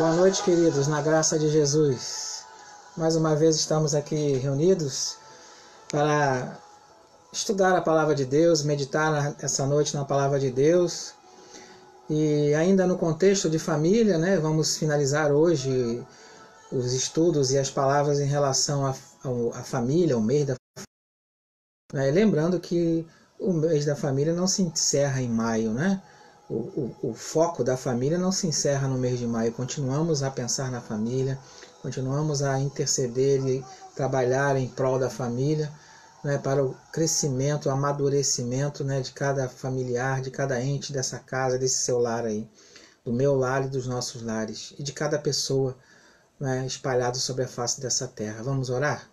Boa noite, queridos, na graça de Jesus. Mais uma vez estamos aqui reunidos para estudar a Palavra de Deus, meditar essa noite na Palavra de Deus. E ainda no contexto de família, né, vamos finalizar hoje os estudos e as palavras em relação à família, o mês da família. Lembrando que o mês da família não se encerra em maio, né? O foco da família não se encerra no mês de maio. Continuamos a pensar na família, continuamos a interceder e trabalhar em prol da família, né, para o crescimento, o amadurecimento, né, de cada familiar, de cada ente dessa casa, desse seu lar aí, do meu lar e dos nossos lares, e de cada pessoa, né, espalhado sobre a face dessa terra. Vamos orar?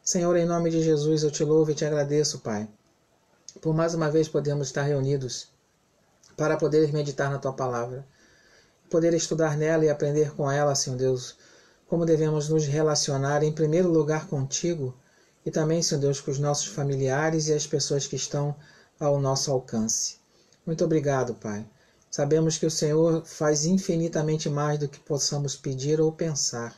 Senhor, em nome de Jesus, eu te louvo e te agradeço, Pai, por mais uma vez podermos estar reunidos para poder meditar na Tua Palavra, poder estudar nela e aprender com ela, Senhor Deus, como devemos nos relacionar, em primeiro lugar, contigo, e também, Senhor Deus, com os nossos familiares e as pessoas que estão ao nosso alcance. Muito obrigado, Pai. Sabemos que o Senhor faz infinitamente mais do que possamos pedir ou pensar,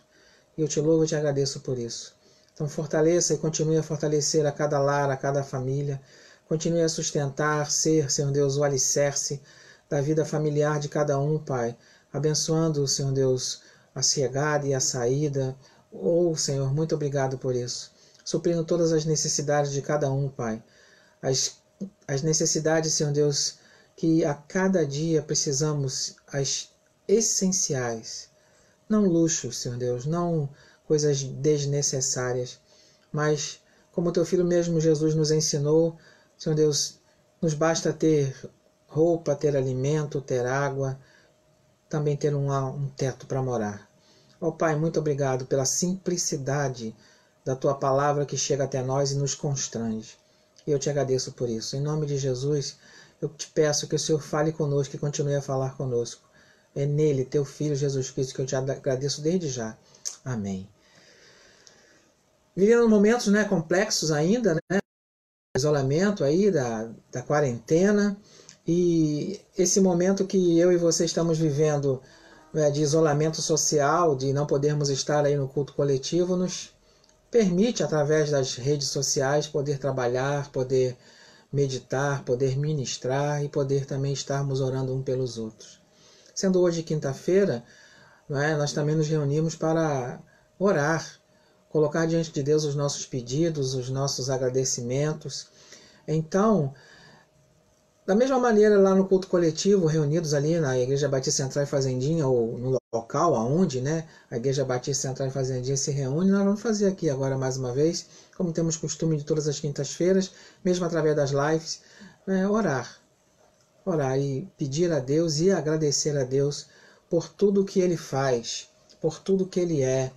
e eu te louvo e te agradeço por isso. Então fortaleça e continue a fortalecer a cada lar, a cada família. Continue a sustentar, ser, Senhor Deus, o alicerce da vida familiar de cada um, Pai. Abençoando, Senhor Deus, a chegada e a saída. Senhor, muito obrigado por isso. Suprindo todas as necessidades de cada um, Pai. As necessidades, Senhor Deus, que a cada dia precisamos, as essenciais. Não luxos, Senhor Deus, não coisas desnecessárias, mas como Teu Filho mesmo Jesus nos ensinou, Senhor Deus, nos basta ter roupa, ter alimento, ter água, também ter um teto para morar. Ó Pai, muito obrigado pela simplicidade da Tua Palavra que chega até nós e nos constrange. E eu te agradeço por isso. Em nome de Jesus, eu te peço que o Senhor fale conosco e continue a falar conosco. É nele, Teu Filho Jesus Cristo, que eu te agradeço desde já. Amém. Vivendo momentos, né, complexos ainda, né? Isolamento aí da quarentena, e esse momento que eu e você estamos vivendo, né, de isolamento social, de não podermos estar aí no culto coletivo, nos permite, através das redes sociais, poder trabalhar, poder meditar, poder ministrar e poder também estarmos orando um pelos outros. Sendo hoje quinta-feira, né, nós também nos reunimos para orar, colocar diante de Deus os nossos pedidos, os nossos agradecimentos. Então, da mesma maneira, lá no culto coletivo, reunidos ali na Igreja Batista Central e Fazendinha, ou no local aonde, né, a Igreja Batista Central e Fazendinha se reúne, nós vamos fazer aqui agora mais uma vez, como temos costume de todas as quintas-feiras, mesmo através das lives, né, orar e pedir a Deus e agradecer a Deus por tudo que Ele faz, por tudo que Ele é,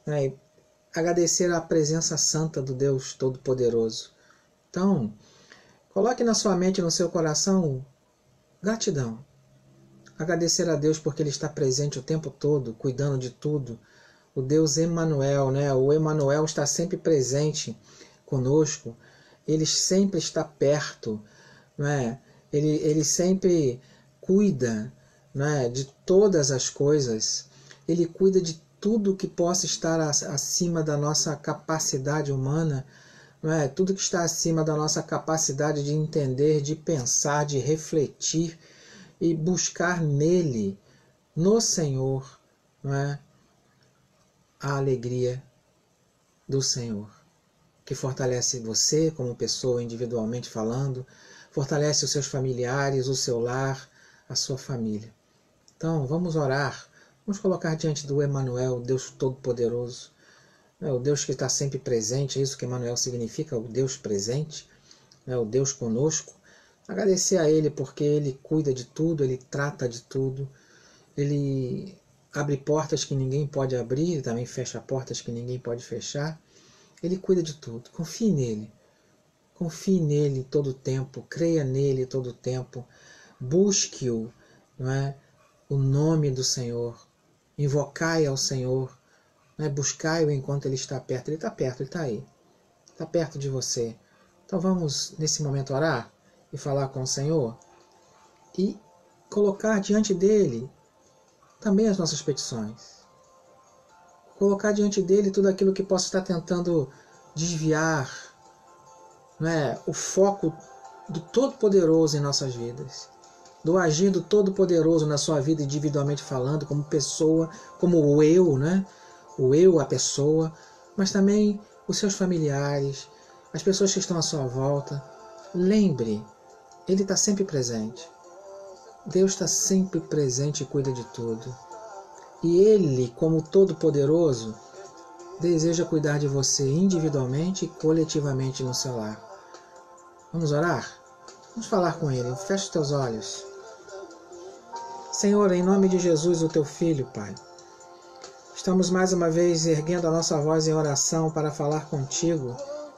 né, e agradecer a presença santa do Deus Todo-Poderoso. Então, coloque na sua mente e no seu coração gratidão. Agradecer a Deus porque Ele está presente o tempo todo, cuidando de tudo. O Deus Emanuel, né? O Emanuel está sempre presente conosco. Ele sempre está perto, né? Ele sempre cuida, né, de todas as coisas. Ele cuida de tudo que possa estar acima da nossa capacidade humana, não é? Tudo que está acima da nossa capacidade de entender, de pensar, de refletir e buscar nele, no Senhor, não é? A alegria do Senhor, que fortalece você como pessoa individualmente falando, fortalece os seus familiares, o seu lar, a sua família. Então, vamos orar, vamos colocar diante do Emanuel, o Deus Todo-Poderoso, o Deus que está sempre presente, é isso que Emanuel significa, o Deus presente, o Deus conosco. Agradecer a Ele porque Ele cuida de tudo, Ele trata de tudo, Ele abre portas que ninguém pode abrir, Ele também fecha portas que ninguém pode fechar. Ele cuida de tudo, confie nele todo o tempo, creia nele todo o tempo, busque-o, não é? O nome do Senhor, invocai ao Senhor, buscai-o enquanto Ele está perto. Ele está aí, está perto de você. Então vamos nesse momento orar e falar com o Senhor e colocar diante dele também as nossas petições. Colocar diante dele tudo aquilo que possa estar tentando desviar, não é, o foco do Todo-Poderoso em nossas vidas, do agir do Todo-Poderoso na sua vida individualmente falando, como pessoa, como o eu, né? O eu, a pessoa, mas também os seus familiares, as pessoas que estão à sua volta. Lembre, Ele está sempre presente. Deus está sempre presente e cuida de tudo. E Ele, como Todo-Poderoso, deseja cuidar de você individualmente e coletivamente no seu lar. Vamos orar? Vamos falar com Ele. Feche os teus olhos. Senhor, em nome de Jesus, o Teu Filho, Pai, estamos mais uma vez erguendo a nossa voz em oração para falar contigo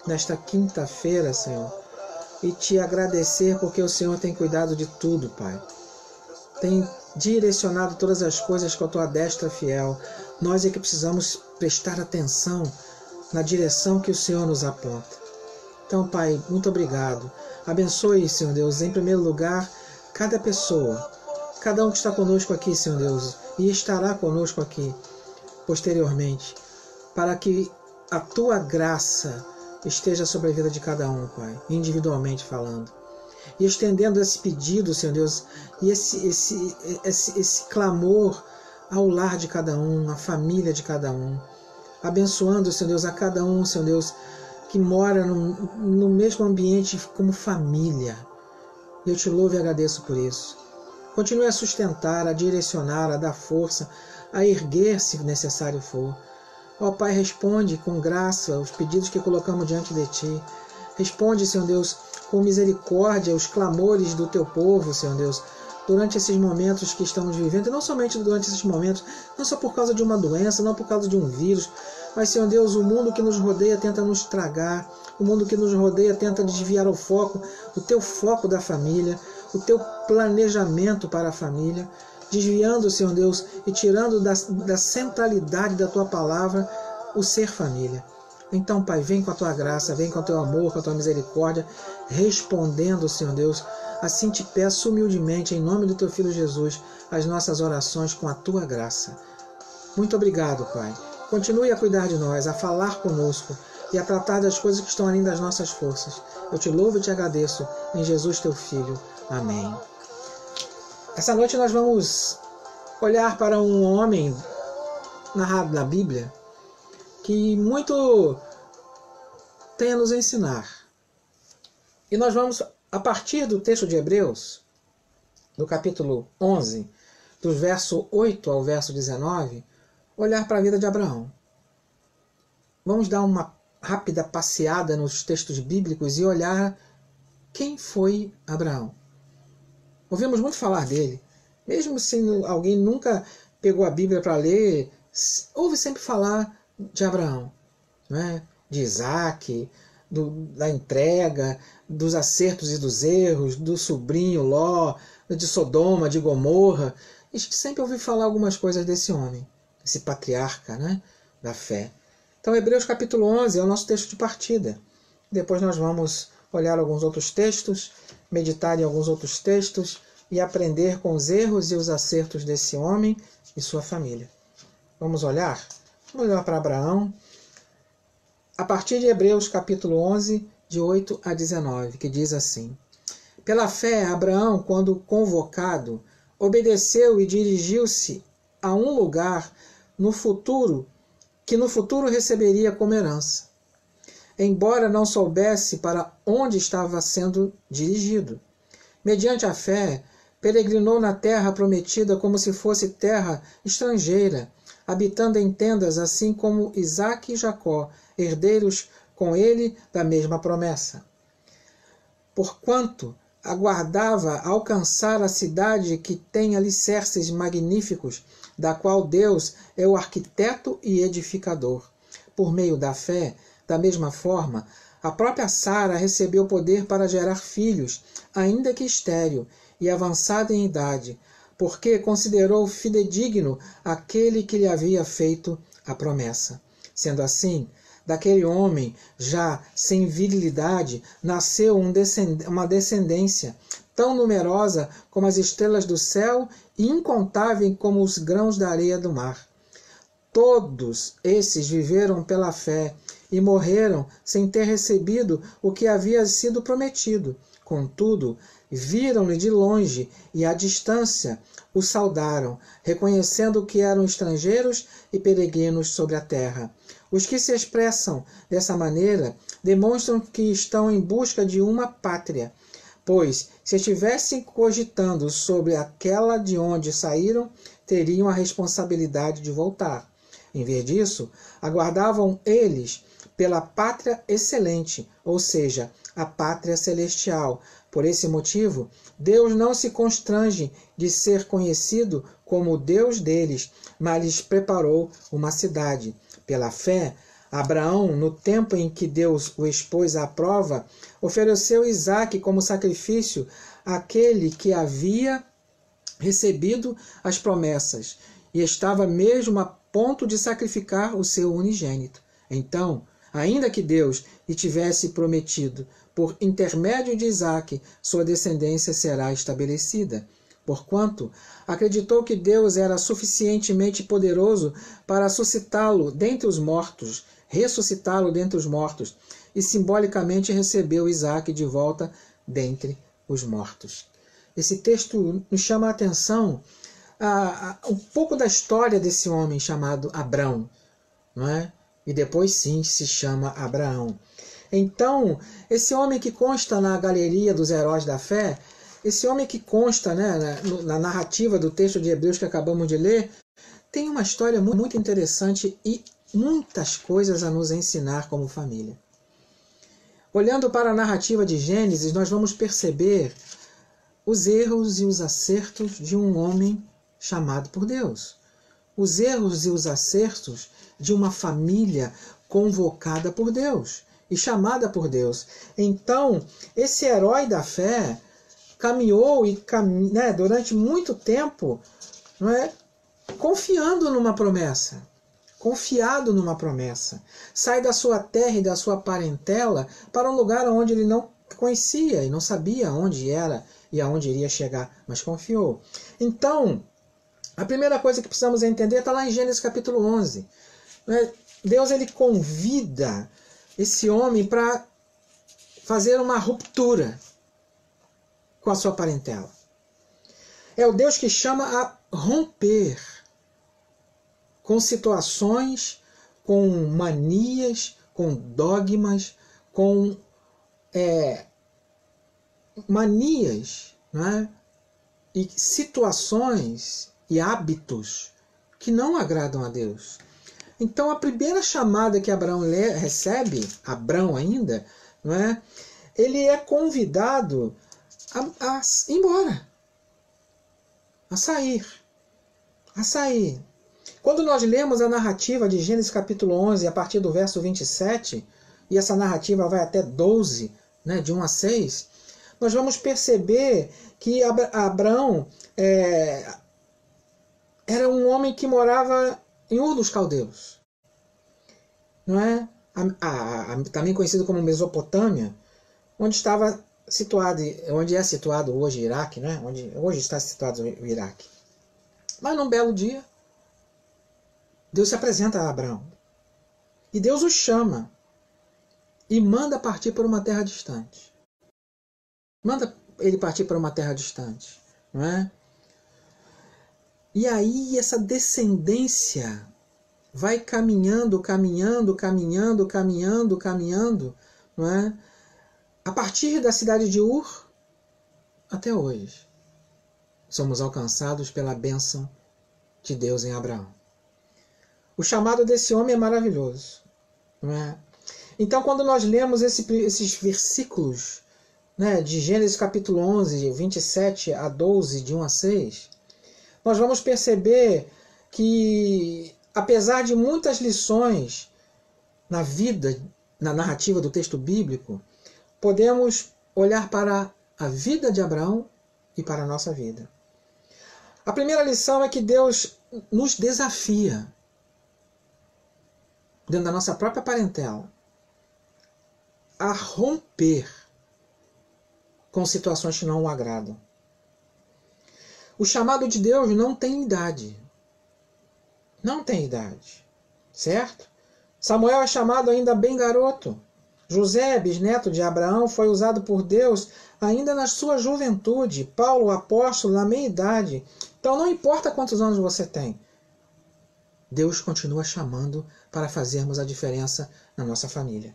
nesta quinta-feira, Senhor, e Te agradecer porque o Senhor tem cuidado de tudo, Pai. Tem direcionado todas as coisas com a Tua destra fiel. Nós é que precisamos prestar atenção na direção que o Senhor nos aponta. Então, Pai, muito obrigado. Abençoe, Senhor Deus, em primeiro lugar, cada pessoa, cada um que está conosco aqui, Senhor Deus, e estará conosco aqui posteriormente, para que a Tua graça esteja sobre a vida de cada um, Pai, individualmente falando. E estendendo esse pedido, Senhor Deus, e esse clamor ao lar de cada um, à família de cada um. Abençoando, Senhor Deus, a cada um, Senhor Deus, que mora no mesmo ambiente como família. Eu Te louvo e agradeço por isso. Continue a sustentar, a direcionar, a dar força, a erguer se necessário for. Ó Pai, responde com graça os pedidos que colocamos diante de Ti. Responde, Senhor Deus, com misericórdia os clamores do Teu povo, Senhor Deus, durante esses momentos que estamos vivendo, e não somente durante esses momentos, não só por causa de uma doença, não por causa de um vírus, mas, Senhor Deus, o mundo que nos rodeia tenta nos tragar, o mundo que nos rodeia tenta desviar o foco, o Teu foco da família, o Teu planejamento para a família, desviando, Senhor Deus, e tirando da centralidade da Tua palavra o ser família. Então, Pai, vem com a Tua graça, vem com o Teu amor, com a Tua misericórdia, respondendo, Senhor Deus. Assim Te peço humildemente, em nome do Teu Filho Jesus, as nossas orações com a Tua graça. Muito obrigado, Pai. Continue a cuidar de nós, a falar conosco e a tratar das coisas que estão além das nossas forças. Eu Te louvo e Te agradeço, em Jesus Teu Filho. Amém. Essa noite nós vamos olhar para um homem narrado na Bíblia que muito tem a nos ensinar. E nós vamos, a partir do texto de Hebreus, do capítulo 11, do verso 8 ao verso 19, olhar para a vida de Abraão. Vamos dar uma rápida passeada nos textos bíblicos e olhar quem foi Abraão. Ouvimos muito falar dele. Mesmo se alguém nunca pegou a Bíblia para ler, ouve sempre falar de Abraão, né? De Isaac, da entrega, dos acertos e dos erros, do sobrinho Ló, de Sodoma, de Gomorra. A gente sempre ouve falar algumas coisas desse homem, esse patriarca, né, da fé. Então, Hebreus capítulo 11 é o nosso texto de partida. Depois nós vamos olhar alguns outros textos, meditar em alguns outros textos e aprender com os erros e os acertos desse homem e sua família. Vamos olhar? Vamos olhar para Abraão, a partir de Hebreus capítulo 11, de 8 a 19, que diz assim: Pela fé, Abraão, quando convocado, obedeceu e dirigiu-se a um lugar que no futuro receberia como herança, embora não soubesse para onde estava sendo dirigido. Mediante a fé, peregrinou na terra prometida como se fosse terra estrangeira, habitando em tendas, assim como Isaque e Jacó, herdeiros com ele da mesma promessa. Porquanto aguardava alcançar a cidade que tem alicerces magníficos, da qual Deus é o arquiteto e edificador. Por meio da fé, da mesma forma, a própria Sara recebeu poder para gerar filhos, ainda que estéril e avançada em idade, porque considerou fidedigno aquele que lhe havia feito a promessa. Sendo assim, daquele homem, já sem virilidade, nasceu uma descendência tão numerosa como as estrelas do céu e incontável como os grãos da areia do mar. Todos esses viveram pela fé e morreram sem ter recebido o que havia sido prometido. Contudo, viram-lhe de longe e à distância o saudaram, reconhecendo que eram estrangeiros e peregrinos sobre a terra. Os que se expressam dessa maneira demonstram que estão em busca de uma pátria, pois, se estivessem cogitando sobre aquela de onde saíram, teriam a responsabilidade de voltar. Em vez disso, aguardavam eles pela pátria excelente, ou seja, a pátria celestial. Por esse motivo, Deus não se constrange de ser conhecido como o Deus deles, mas lhes preparou uma cidade. Pela fé, Abraão, no tempo em que Deus o expôs à prova, ofereceu Isaque como sacrifício àquele que havia recebido as promessas e estava mesmo a ponto de sacrificar o seu unigênito. Então, ainda que Deus lhe tivesse prometido, por intermédio de Isaque, sua descendência será estabelecida, porquanto acreditou que Deus era suficientemente poderoso para ressuscitá-lo dentre os mortos, e simbolicamente recebeu Isaque de volta dentre os mortos. Esse texto nos chama a atenção um pouco da história desse homem chamado Abrão, não é? E depois sim se chama Abraão. Então, esse homem que consta na galeria dos heróis da fé, esse homem que consta, né, na narrativa do texto de Hebreus que acabamos de ler, tem uma história muito interessante e muitas coisas a nos ensinar como família. Olhando para a narrativa de Gênesis, nós vamos perceber os erros e os acertos de um homem chamado por Deus. Os erros e os acertos de uma família convocada por Deus e chamada por Deus. Então, esse herói da fé caminhou durante muito tempo, não é, confiando numa promessa. Confiado numa promessa. Sai da sua terra e da sua parentela para um lugar onde ele não conhecia e não sabia onde era e aonde iria chegar, mas confiou. Então, a primeira coisa que precisamos entender está lá em Gênesis capítulo 11. Deus ele convida esse homem para fazer uma ruptura com a sua parentela. É o Deus que chama a romper com situações, com manias, com dogmas, com manias, né? E situações e hábitos que não agradam a Deus. Então a primeira chamada que Abraão recebe, Abrão ainda, não é? Ele é convidado a ir embora, a sair. Quando nós lemos a narrativa de Gênesis capítulo 11, a partir do verso 27, e essa narrativa vai até 12, né, de 1 a 6, nós vamos perceber que Abrão era um homem que morava em Ur dos Caldeus, não é? Também conhecido como Mesopotâmia, onde estava situado, onde é situado hoje o Iraque, né? Onde hoje está situado o Iraque. Mas num belo dia, Deus se apresenta a Abraão e Deus o chama e manda partir para uma terra distante. Manda ele partir para uma terra distante, não é? E aí essa descendência vai caminhando, não é? A partir da cidade de Ur até hoje. Somos alcançados pela bênção de Deus em Abraão. O chamado desse homem é maravilhoso, não é? Então, quando nós lemos esses versículos, né, de Gênesis capítulo 11, 27 a 12, de 1 a 6, nós vamos perceber que, apesar de muitas lições na vida, na narrativa do texto bíblico, podemos olhar para a vida de Abraão e para a nossa vida. A primeira lição é que Deus nos desafia, dentro da nossa própria parentela, a romper com situações que não o agradam. O chamado de Deus não tem idade. Não tem idade. Certo? Samuel é chamado ainda bem garoto. José, bisneto de Abraão, foi usado por Deus ainda na sua juventude. Paulo, o apóstolo, na meia-idade. Então não importa quantos anos você tem. Deus continua chamando para fazermos a diferença na nossa família.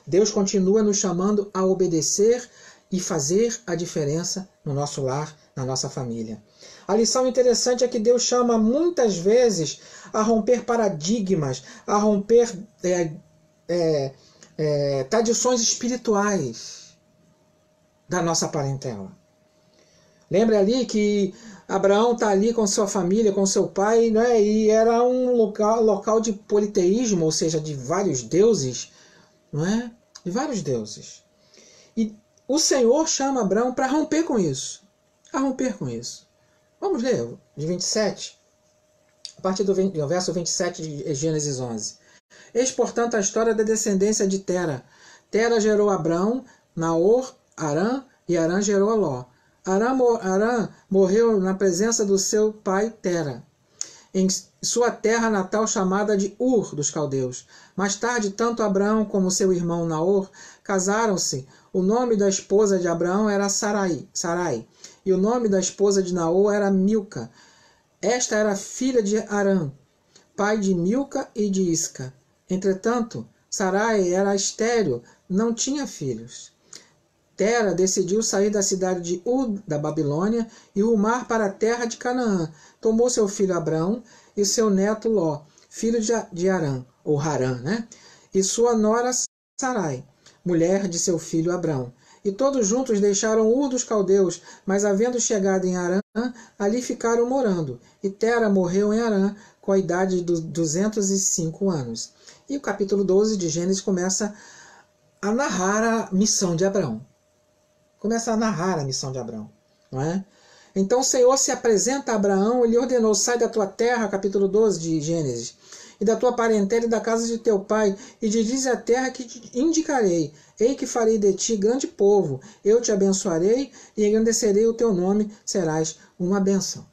Deus continua nos chamando a obedecer e fazer a diferença no nosso lar, na nossa família. A lição interessante é que Deus chama muitas vezes a romper paradigmas, a romper tradições espirituais da nossa parentela. Lembra ali que Abraão está ali com sua família, com seu pai, né? E era um local de politeísmo, ou seja, de vários deuses, não é? De vários deuses. E o Senhor chama Abraão para romper com isso. A romper com isso. Vamos ler de 27, a partir do verso 27 de Gênesis 11. Eis, portanto, a história da descendência de Tera. Tera gerou Abrão, Naor, Harã, e Harã gerou Ló. Harã morreu na presença do seu pai Tera, em sua terra natal chamada de Ur dos Caldeus. Mais tarde, tanto Abraão como seu irmão Naor casaram-se. O nome da esposa de Abraão era Sarai, e o nome da esposa de Naor era Milca. Esta era filha de Harã, pai de Milca e de Isca. Entretanto, Sarai era estéril, não tinha filhos. Tera decidiu sair da cidade de Ur da Babilônia e rumar para a terra de Canaã. Tomou seu filho Abrão e seu neto Ló, filho de Harã, ou Harã, né? E sua nora Sarai, mulher de seu filho Abrão. E todos juntos deixaram Ur dos Caldeus, mas havendo chegado em Harã, ali ficaram morando. E Tera morreu em Harã com a idade de 205 anos. E o capítulo 12 de Gênesis começa a narrar a missão de Abrão. Começa a narrar a missão de Abrão, não é? Então o Senhor se apresenta a Abraão, ele ordenou: sai da tua terra, capítulo 12 de Gênesis, e da tua parentela e da casa de teu pai, e diz a terra que te indicarei. Ei que farei de ti grande povo, eu te abençoarei e engrandecerei o teu nome, serás uma bênção.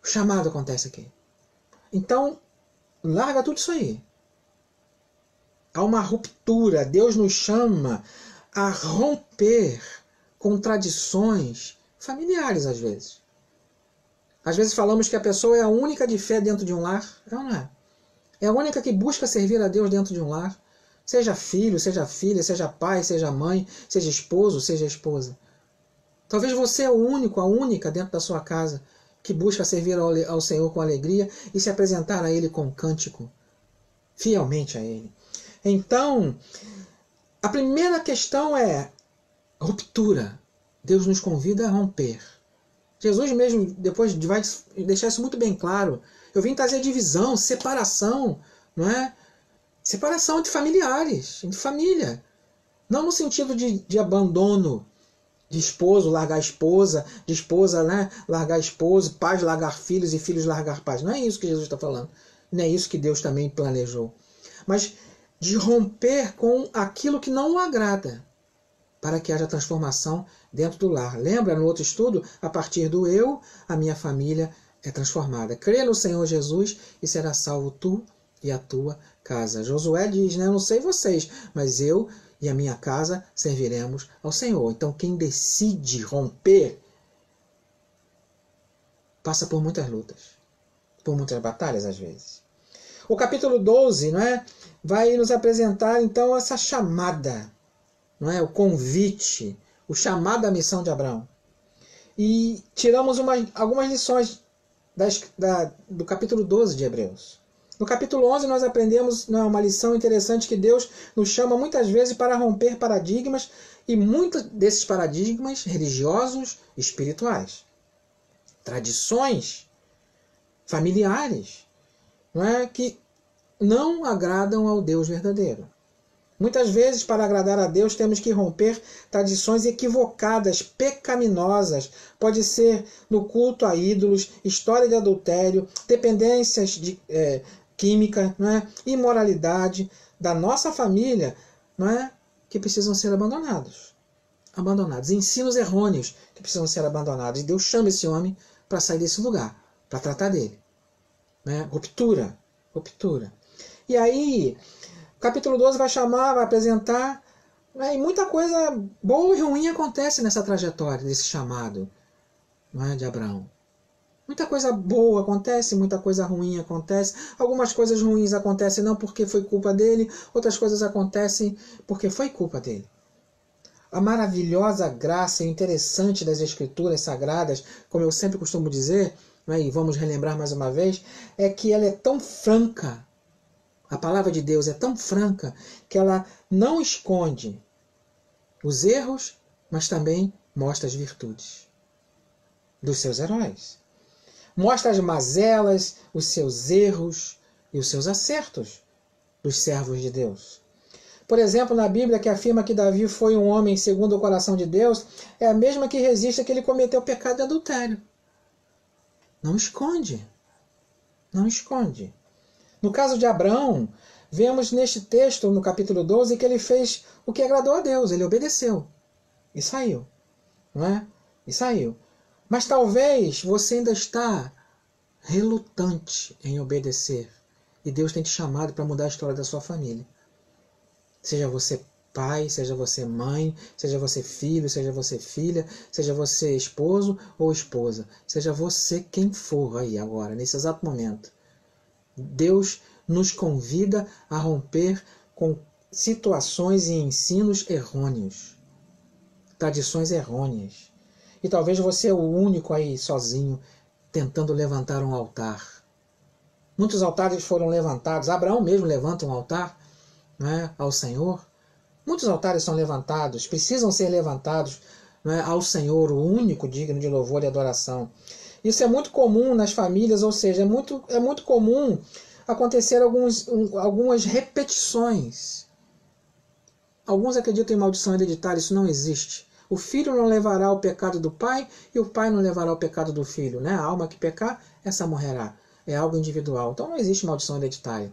O chamado acontece aqui. Então, larga tudo isso aí. Há uma ruptura. Deus nos chama a romper com tradições familiares, às vezes. Às vezes falamos que a pessoa é a única de fé dentro de um lar. Não é. É a única que busca servir a Deus dentro de um lar. Seja filho, seja filha, seja pai, seja mãe, seja esposo, seja esposa. Talvez você é o único, a única dentro da sua casa que busca servir ao Senhor com alegria e se apresentar a Ele com cântico, fielmente a Ele. Então, a primeira questão é ruptura. Deus nos convida a romper. Jesus mesmo depois vai deixar isso muito bem claro. Eu vim trazer divisão, separação, não é? Separação entre familiares, entre família. Não no sentido de abandono, de esposo largar esposa, de esposa, né, largar esposo, pais largar filhos e filhos largar pais. Não é isso que Jesus está falando. Não é isso que Deus também planejou. Mas de romper com aquilo que não o agrada, para que haja transformação dentro do lar. Lembra no outro estudo? A partir do eu, a minha família é transformada. Crê no Senhor Jesus e será salvo tu e a tua casa. Josué diz, né? Eu não sei vocês, mas eu e a minha casa serviremos ao Senhor. Então quem decide romper passa por muitas lutas, por muitas batalhas às vezes. O capítulo 12, não é? Vai nos apresentar então essa chamada, não é? O convite, o chamado à missão de Abraão. E tiramos algumas lições do capítulo 12 de Hebreus. No capítulo 11 nós aprendemos uma lição interessante que Deus nos chama muitas vezes para romper paradigmas, e muitos desses paradigmas religiosos e espirituais. Tradições familiares, não é? Que não agradam ao Deus verdadeiro. Muitas vezes, para agradar a Deus, temos que romper tradições equivocadas, pecaminosas. Pode ser no culto a ídolos, história de adultério, dependências de química, não é? Imoralidade da nossa família, não é? Que precisam ser abandonados. abandonados, ensinos errôneos que precisam ser abandonados. E Deus chama esse homem para sair desse lugar, para tratar dele. Né? Ruptura. E aí, o capítulo 12 vai apresentar, né? E muita coisa boa e ruim acontece nessa trajetória, desse chamado, né, de Abraão. Muita coisa boa acontece, muita coisa ruim acontece. Algumas coisas ruins acontecem não porque foi culpa dele, outras coisas acontecem porque foi culpa dele. A maravilhosa graça e interessante das Escrituras Sagradas, como eu sempre costumo dizer, né, e vamos relembrar mais uma vez, é que ela é tão franca, a palavra de Deus é tão franca, que ela não esconde os erros, mas também mostra as virtudes dos seus heróis. Mostra as mazelas, os seus erros e os seus acertos dos servos de Deus. Por exemplo, na Bíblia, que afirma que Davi foi um homem segundo o coração de Deus, é a mesma que resiste que ele cometeu o pecado de adultério. Não esconde. Não esconde. No caso de Abraão, vemos neste texto, no capítulo 12, que ele fez o que agradou a Deus. Ele obedeceu. E saiu. Não é? E saiu. Mas talvez você ainda está relutante em obedecer. E Deus tem te chamado para mudar a história da sua família. Seja você pai, seja você mãe, seja você filho, seja você filha, seja você esposo ou esposa. Seja você quem for aí agora, nesse exato momento. Deus nos convida a romper com situações e ensinos errôneos. Tradições errôneas. E talvez você é o único aí sozinho tentando levantar um altar. Muitos altares foram levantados. Abraão mesmo levanta um altar, né, ao Senhor. Muitos altares são levantados, precisam ser levantados, né, ao Senhor, o único digno de louvor e adoração. Isso é muito comum nas famílias, ou seja, é muito comum acontecer algumas repetições. Alguns acreditam em maldição hereditária, isso não existe. O filho não levará o pecado do pai e o pai não levará o pecado do filho. Né? A alma que pecar, essa morrerá. É algo individual. Então não existe maldição hereditária.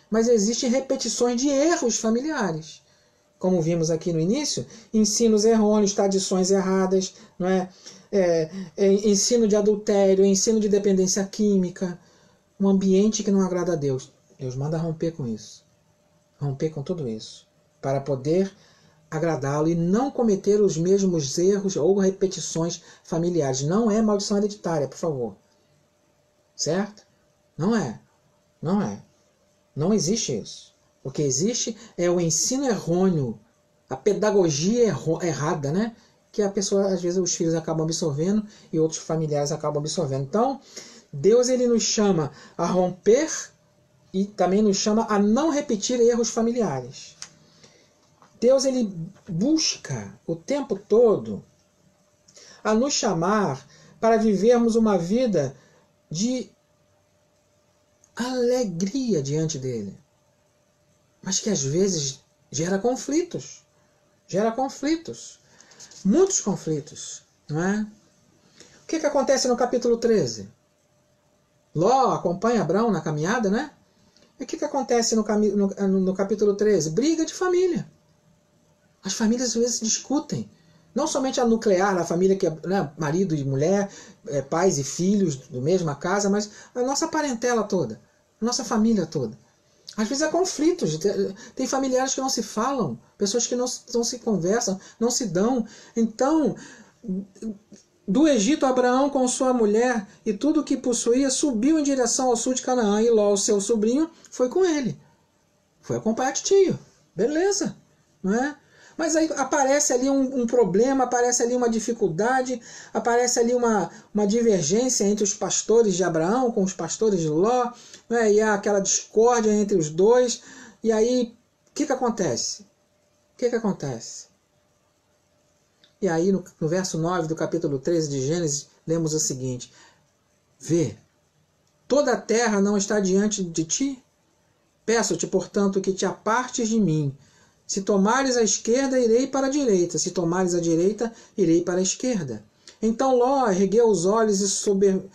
Mas existem repetições de erros familiares. Como vimos aqui no início, ensinos errôneos, tradições erradas, não é? Ensino de adultério, ensino de dependência química, um ambiente que não agrada a Deus. Deus manda romper com isso. Romper com tudo isso. Para poder agradá-lo e não cometer os mesmos erros ou repetições familiares. Não é maldição hereditária, por favor. Certo? Não é. Não é. Não existe isso. O que existe é o ensino errôneo, a pedagogia errada, né? Que a pessoa, às vezes, os filhos acabam absorvendo e outros familiares acabam absorvendo. Então, Deus ele nos chama a romper e também nos chama a não repetir erros familiares. Deus ele busca o tempo todo a nos chamar para vivermos uma vida de alegria diante dele. Mas que às vezes gera conflitos. Gera conflitos. Muitos conflitos. Não é? O que acontece no capítulo 13? Ló acompanha Abraão na caminhada, né? E o que acontece no capítulo 13? Briga de família. As famílias às vezes discutem. Não somente a nuclear, a família que é, né, marido e mulher, pais e filhos da mesma casa, mas a nossa parentela toda, a nossa família toda. Às vezes há conflitos, tem familiares que não se falam, pessoas que não se conversam, não se dão. Então, do Egito, Abraão com sua mulher e tudo o que possuía subiu em direção ao sul de Canaã, e Ló, seu sobrinho, foi com ele. Foi acompanhar o tio. Beleza, não é? Mas aí aparece ali um problema, aparece ali uma dificuldade, aparece ali uma divergência entre os pastores de Abraão com os pastores de Ló, né? E há aquela discórdia entre os dois. E aí, o que acontece? O que acontece? E aí, no verso 9 do capítulo 13 de Gênesis, lemos o seguinte: Vê, toda a terra não está diante de ti? Peço-te, portanto, que te apartes de mim. Se tomares a esquerda, irei para a direita. Se tomares a direita, irei para a esquerda. Então Ló ergueu os olhos e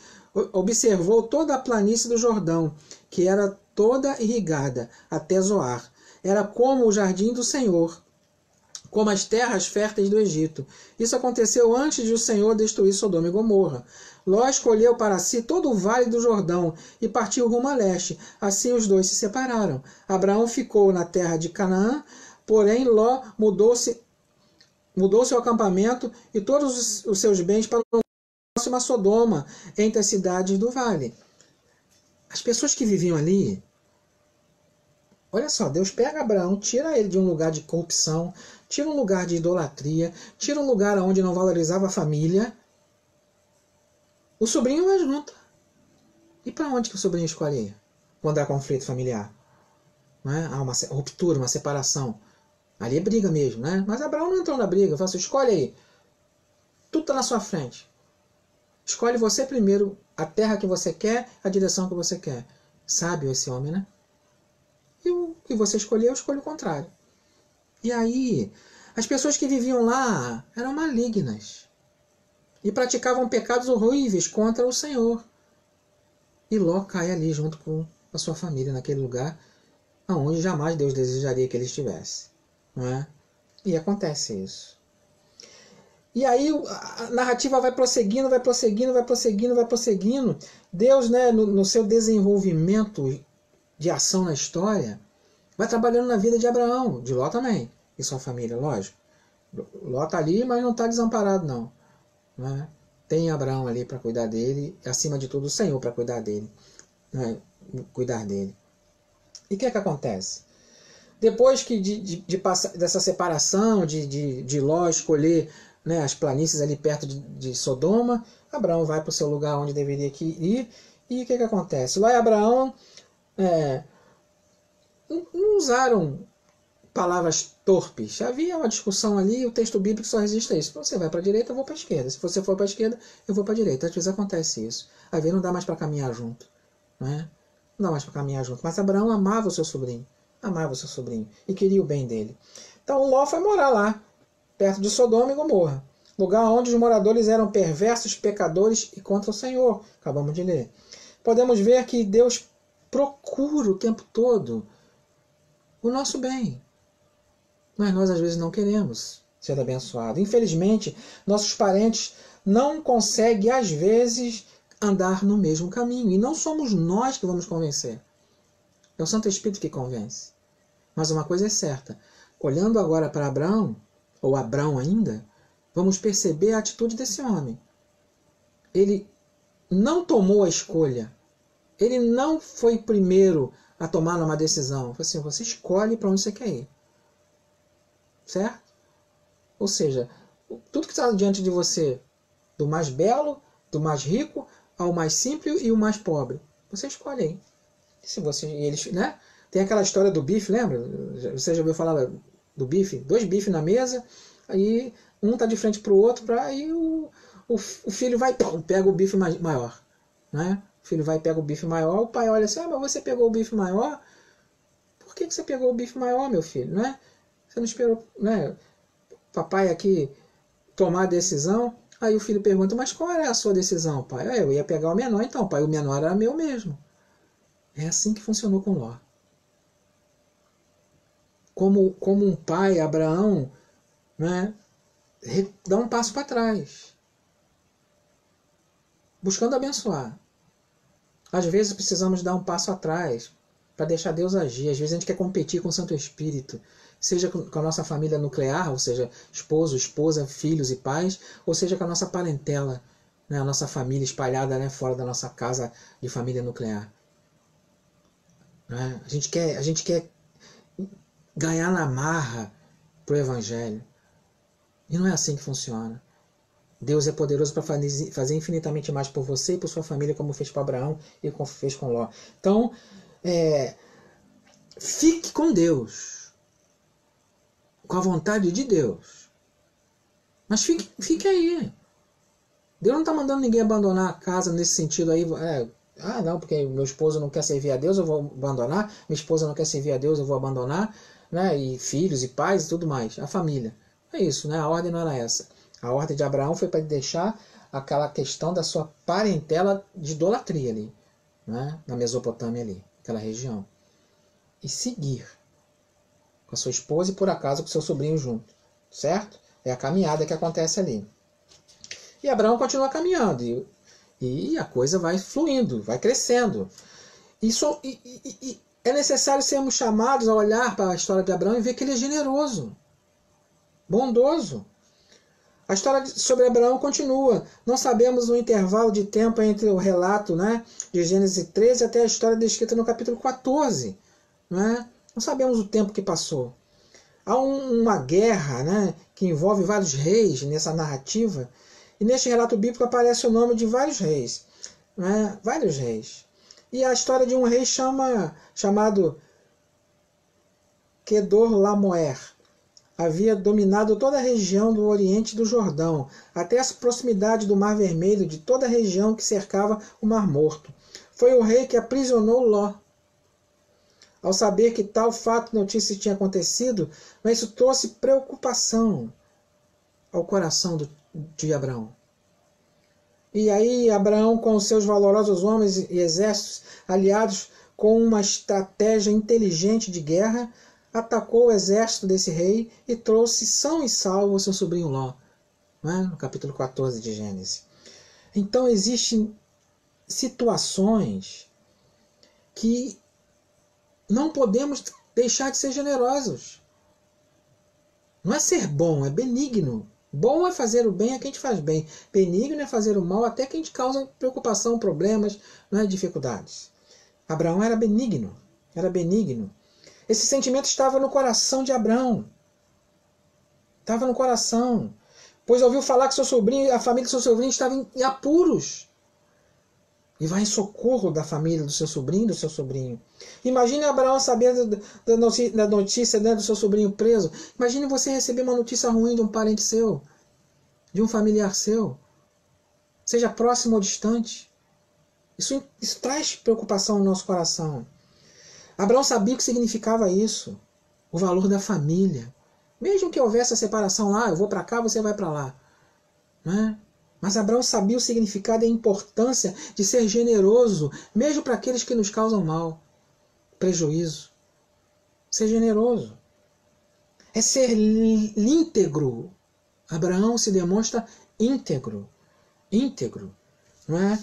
observou toda a planície do Jordão, que era toda irrigada, até Zoar. Era como o jardim do Senhor, como as terras férteis do Egito. Isso aconteceu antes de o Senhor destruir Sodoma e Gomorra. Ló escolheu para si todo o vale do Jordão e partiu rumo a leste. Assim os dois se separaram. Abraão ficou na terra de Canaã, porém Ló mudou seu acampamento e todos os seus bens para próxima a Sodoma, entre as cidades do vale. As pessoas que viviam ali, olha só, Deus pega Abraão, tira ele de um lugar de corrupção, tira um lugar de idolatria, tira um lugar onde não valorizava a família. O sobrinho vai junto. E para onde que o sobrinho escolhe ir? Quando há conflito familiar? Não é? Há uma ruptura, uma separação. Ali é briga mesmo, né? Mas Abraão não entrou na briga. Falou assim, escolhe aí. Tudo está na sua frente. Escolhe você primeiro a terra que você quer, a direção que você quer. Sábio esse homem, né? E o que você escolheu, eu escolho o contrário. E aí, as pessoas que viviam lá eram malignas. E praticavam pecados horríveis contra o Senhor. E Ló cai ali junto com a sua família, naquele lugar onde jamais Deus desejaria que ele estivesse. Não é? E acontece isso. E aí a narrativa vai prosseguindo, vai prosseguindo, vai prosseguindo, vai prosseguindo. Deus, né, no seu desenvolvimento de ação na história, vai trabalhando na vida de Abraão, de Ló também, e sua família, lógico. Ló está ali, mas não está desamparado, não. Né? Tem Abraão ali para cuidar dele, e acima de tudo o Senhor para cuidar dele. Né? Cuidar dele. E o que é que acontece? Depois que de passar dessa separação, de Ló escolher, né, as planícies ali perto de Sodoma, Abraão vai para o seu lugar onde deveria ir. E o que é que acontece? Ló e Abraão não usaram palavras torpes. Havia uma discussão ali, o texto bíblico só resiste a isso. Se você vai para a direita, eu vou para a esquerda. Se você for para a esquerda, eu vou para a direita. Às vezes acontece isso. Às vezes não dá mais para caminhar junto. Né? Não dá mais para caminhar junto. Mas Abraão amava o seu sobrinho. Amava o seu sobrinho. E queria o bem dele. Então Ló foi morar lá, perto de Sodoma e Gomorra. Lugar onde os moradores eram perversos, pecadores e contra o Senhor. Acabamos de ler. Podemos ver que Deus procura o tempo todo o nosso bem. Mas nós às vezes não queremos ser abençoados. Infelizmente, nossos parentes não conseguem às vezes andar no mesmo caminho. E não somos nós que vamos convencer. É o Santo Espírito que convence. Mas uma coisa é certa. Olhando agora para Abraão, ou Abrão ainda, vamos perceber a atitude desse homem. Ele não tomou a escolha. Ele não foi primeiro a tomar uma decisão. Foi assim, você escolhe para onde você quer ir. Certo? Ou seja, tudo que está diante de você, do mais belo, do mais rico, ao mais simples e o mais pobre, você escolhe aí. Se você, eles, né? Tem aquela história do bife, lembra? Você já ouviu falar do bife? 2 bifes na mesa, aí um está de frente para o outro, aí o filho vai, pum, pega o bife maior. Né? O filho vai e pega o bife maior, o pai olha assim, mas você pegou o bife maior? Por que você pegou o bife maior, meu filho? Né? Você não esperou, né? Papai aqui tomar a decisão. Aí o filho pergunta, mas qual era a sua decisão, pai? Eu ia pegar o menor, então, pai, o menor era meu mesmo. É assim que funcionou com Ló. Como um pai, Abraão, né, dá um passo para trás, buscando abençoar. Às vezes precisamos dar um passo atrás para deixar Deus agir. Às vezes a gente quer competir com o Santo Espírito, seja com a nossa família nuclear, ou seja, esposo, esposa, filhos e pais, ou seja com a nossa parentela, né, a nossa família espalhada, né, fora da nossa casa de família nuclear. Né? A gente quer ganhar na marra para o Evangelho. E não é assim que funciona. Deus é poderoso para fazer infinitamente mais por você e por sua família, como fez com Abraão e como fez com Ló. Então, fique com Deus, com a vontade de Deus. Mas fique aí. Deus não está mandando ninguém abandonar a casa nesse sentido aí. Não, porque meu esposo não quer servir a Deus, eu vou abandonar. Minha esposa não quer servir a Deus, eu vou abandonar. Né? E filhos e pais e tudo mais. A família. É isso, né? A ordem não era essa. A ordem de Abraão foi para deixar aquela questão da sua parentela de idolatria ali, né? Na Mesopotâmia ali, aquela região. E seguir com a sua esposa e por acaso com seu sobrinho junto. certo? É a caminhada que acontece ali. E Abraão continua caminhando, e a coisa vai fluindo, vai crescendo. E é necessário sermos chamados a olhar para a história de Abraão e ver que ele é generoso, bondoso. A história sobre Abraão continua. Não sabemos o intervalo de tempo entre o relato, né, de Gênesis 13 até a história descrita no capítulo 14. Né? Não sabemos o tempo que passou. Há uma guerra, né, que envolve vários reis nessa narrativa. E neste relato bíblico aparece o nome de vários reis. Né? Vários reis. E a história de um rei chamado Quedorlaomer. Havia dominado toda a região do oriente do Jordão, até a proximidade do Mar Vermelho, de toda a região que cercava o Mar Morto. Foi o rei que aprisionou Ló. Ao saber que tal fato notícia tinha acontecido, mas isso trouxe preocupação ao coração de Abraão. E aí Abraão, com seus valorosos homens e exércitos, aliados com uma estratégia inteligente de guerra, atacou o exército desse rei e trouxe são e salvo o seu sobrinho Ló, né? No capítulo 14 de Gênesis. Então existem situações que não podemos deixar de ser generosos. Não é ser bom, é benigno. Bom é fazer o bem a quem te faz bem. Benigno é fazer o mal até quem te causa preocupação, problemas, né, dificuldades. Abraão era benigno. Era benigno. Esse sentimento estava no coração de Abraão. Estava no coração. Pois ouviu falar que seu sobrinho, a família do seu sobrinho estava em apuros. E vai em socorro da família do seu sobrinho. Imagine Abraão saber da notícia, né, do seu sobrinho preso. Imagine você receber uma notícia ruim de um parente seu, de um familiar seu, seja próximo ou distante. Isso traz preocupação no nosso coração. Abraão sabia o que significava isso, o valor da família. Mesmo que houvesse a separação lá, eu vou para cá, você vai para lá. Né? Mas Abraão sabia o significado e a importância de ser generoso, mesmo para aqueles que nos causam mal, prejuízo. Ser generoso é ser íntegro. Abraão se demonstra íntegro. Íntegro. Não é?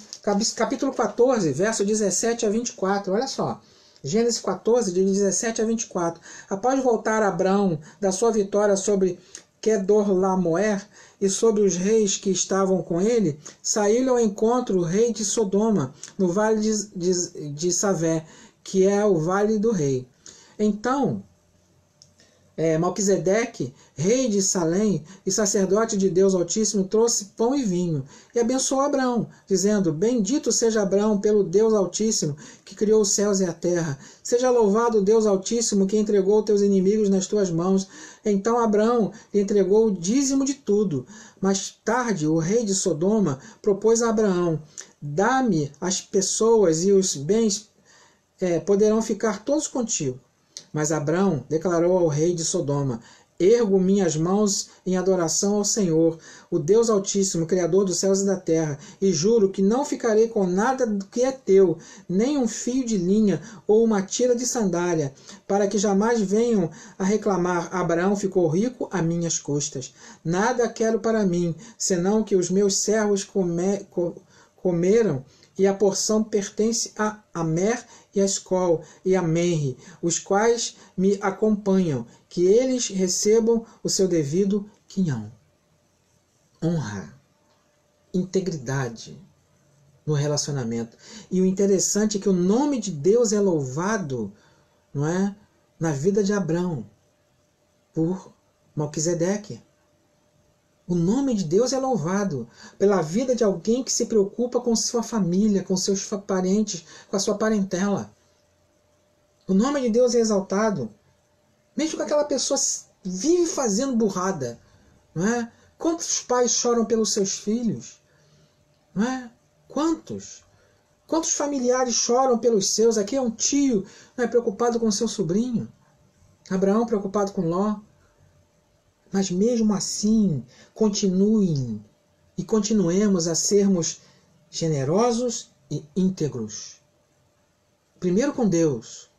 Capítulo 14, verso 17 a 24. Olha só. Gênesis 14, de 17 a 24. Após voltar Abraão da sua vitória sobre Quedorlaomer e sobre os reis que estavam com ele, saiu-lhe ao encontro o rei de Sodoma, no vale de Savé, que é o vale do rei. Então, Malquisedeque, rei de Salém e sacerdote de Deus Altíssimo, trouxe pão e vinho e abençoou Abraão, dizendo: Bendito seja Abraão pelo Deus Altíssimo, que criou os céus e a terra. Seja louvado o Deus Altíssimo, que entregou teus inimigos nas tuas mãos. Então Abraão lhe entregou o dízimo de tudo. Mais tarde, o rei de Sodoma propôs a Abraão: Dá-me as pessoas e os bens poderão ficar todos contigo. Mas Abraão declarou ao rei de Sodoma: Ergo minhas mãos em adoração ao Senhor, o Deus Altíssimo, Criador dos céus e da terra, e juro que não ficarei com nada do que é teu, nem um fio de linha ou uma tira de sandália, para que jamais venham a reclamar: Abraão ficou rico a minhas custas. Nada quero para mim, senão que os meus servos comeram, e a porção pertence a Amer e a Escol e a Menre, os quais me acompanham, que eles recebam o seu devido quinhão. Honra, integridade no relacionamento. E o interessante é que o nome de Deus é louvado, não é, na vida de Abraão por Malquisedeque. O nome de Deus é louvado pela vida de alguém que se preocupa com sua família, com seus parentes, com a sua parentela. O nome de Deus é exaltado. Mesmo que aquela pessoa vive fazendo burrada. Não é? Quantos pais choram pelos seus filhos? Não é? Quantos? Quantos familiares choram pelos seus? Aqui é um tio, não é, preocupado com seu sobrinho. Abraão preocupado com Ló. Mas mesmo assim, continuem e continuemos a sermos generosos e íntegros. Primeiro com Deus.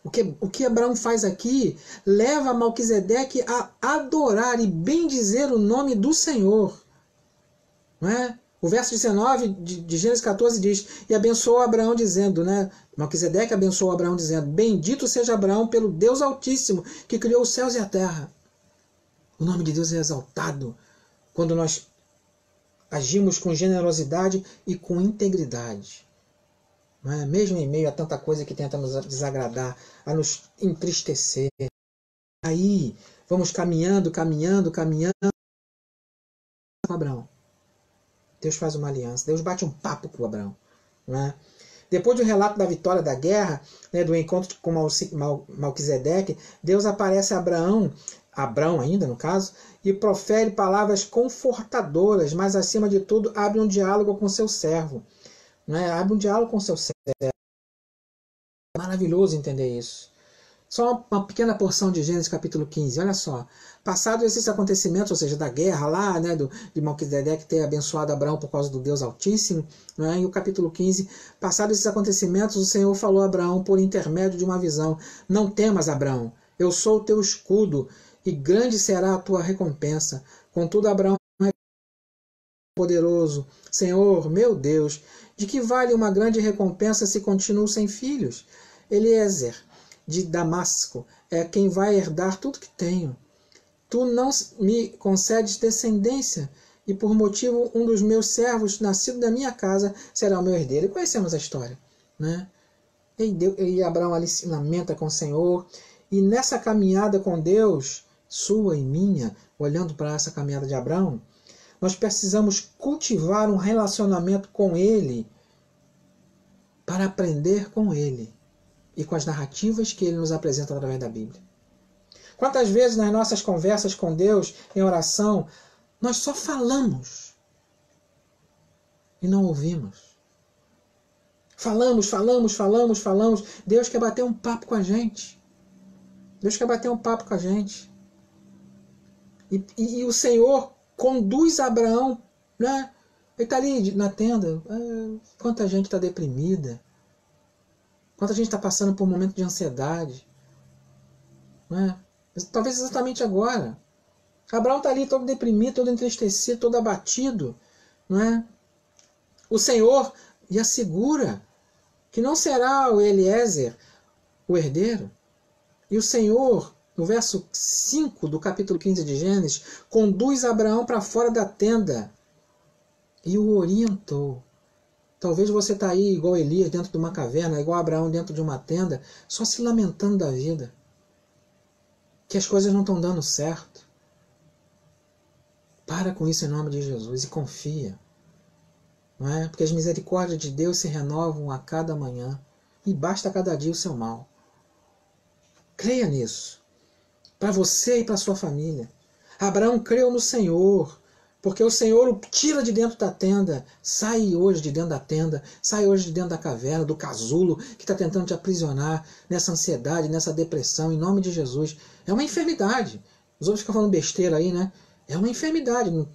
O que Abraão faz aqui leva Melquisedeque a adorar e bendizer o nome do Senhor. Não é? O verso 19 de Gênesis 14 diz: e abençoou Abraão dizendo, né? Melquisedeque abençoou Abraão dizendo: bendito seja Abraão pelo Deus Altíssimo que criou os céus e a terra. O nome de Deus é exaltado quando nós agimos com generosidade e com integridade. Não é? Mesmo em meio a tanta coisa que tenta nos desagradar, a nos entristecer. Aí vamos caminhando com Abraão. Deus faz uma aliança, Deus bate um papo com Abraão. Não é? Depois do relato da vitória da guerra, né, do encontro com Melquisedeque, Deus aparece a Abraão ainda no caso, e profere palavras confortadoras, mas acima de tudo abre um diálogo com seu servo. Não é? Abre um diálogo com seu servo. É maravilhoso entender isso. Só uma pequena porção de Gênesis capítulo 15, olha só. Passados esses acontecimentos, ou seja, da guerra lá, né, de Melquisedeque ter abençoado Abraão por causa do Deus Altíssimo, né, e o capítulo 15, passados esses acontecimentos, o Senhor falou a Abraão por intermédio de uma visão: não temas, Abraão, eu sou o teu escudo, e grande será a tua recompensa. Contudo, Abraão é poderoso: Senhor, meu Deus, de que vale uma grande recompensa se continuo sem filhos? Eliezer de Damasco é quem vai herdar tudo que tenho. Tu não me concedes descendência, e por motivo um dos meus servos, nascido da minha casa, será o meu herdeiro. E conhecemos a história, né? E Abraão ali se lamenta com o Senhor, e nessa caminhada com Deus, sua e minha, olhando para essa caminhada de Abraão, nós precisamos cultivar um relacionamento com Ele para aprender com Ele e com as narrativas que Ele nos apresenta através da Bíblia. Quantas vezes nas nossas conversas com Deus, em oração, nós só falamos e não ouvimos. Falamos. Deus quer bater um papo com a gente. Deus quer bater um papo com a gente. E o Senhor conduz Abraão, né? Ele está ali na tenda. Quanta gente está deprimida. Quanta gente está passando por um momento de ansiedade. Não é? Talvez exatamente agora. Abraão está ali todo deprimido, todo entristecido, todo abatido. Não é? O Senhor lhe assegura que não será o Eliezer o herdeiro. E o Senhor, no verso 5 do capítulo 15 de Gênesis, conduz Abraão para fora da tenda e o orientou. Talvez você está aí igual Elias dentro de uma caverna, igual Abraão dentro de uma tenda, só se lamentando da vida. Que as coisas não estão dando certo. Para com isso em nome de Jesus e confia. Não é? Porque as misericórdias de Deus se renovam a cada manhã e basta a cada dia o seu mal. Creia nisso. Para você e para sua família. Abraão creu no Senhor. Porque o Senhor o tira de dentro da tenda. Sai hoje de dentro da tenda. Sai hoje de dentro da caverna, do casulo que está tentando te aprisionar nessa ansiedade, nessa depressão, em nome de Jesus. É uma enfermidade. Os outros ficam falando besteira aí, né? É uma enfermidade. Em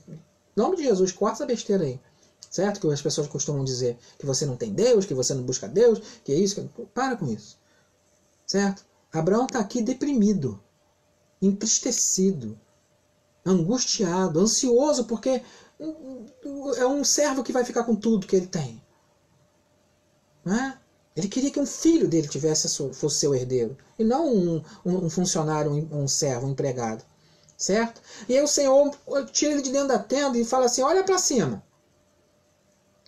nome de Jesus, corta essa besteira aí. Certo? Que as pessoas costumam dizer que você não tem Deus, que você não busca Deus, que é isso. Para com isso. Certo? Abraão está aqui deprimido, entristecido, angustiado, ansioso, porque é um servo que vai ficar com tudo que ele tem. Não é? Ele queria que um filho dele fosse seu herdeiro, e não um funcionário, um servo, um empregado. Certo? E aí o Senhor tira ele de dentro da tenda e fala assim: olha para cima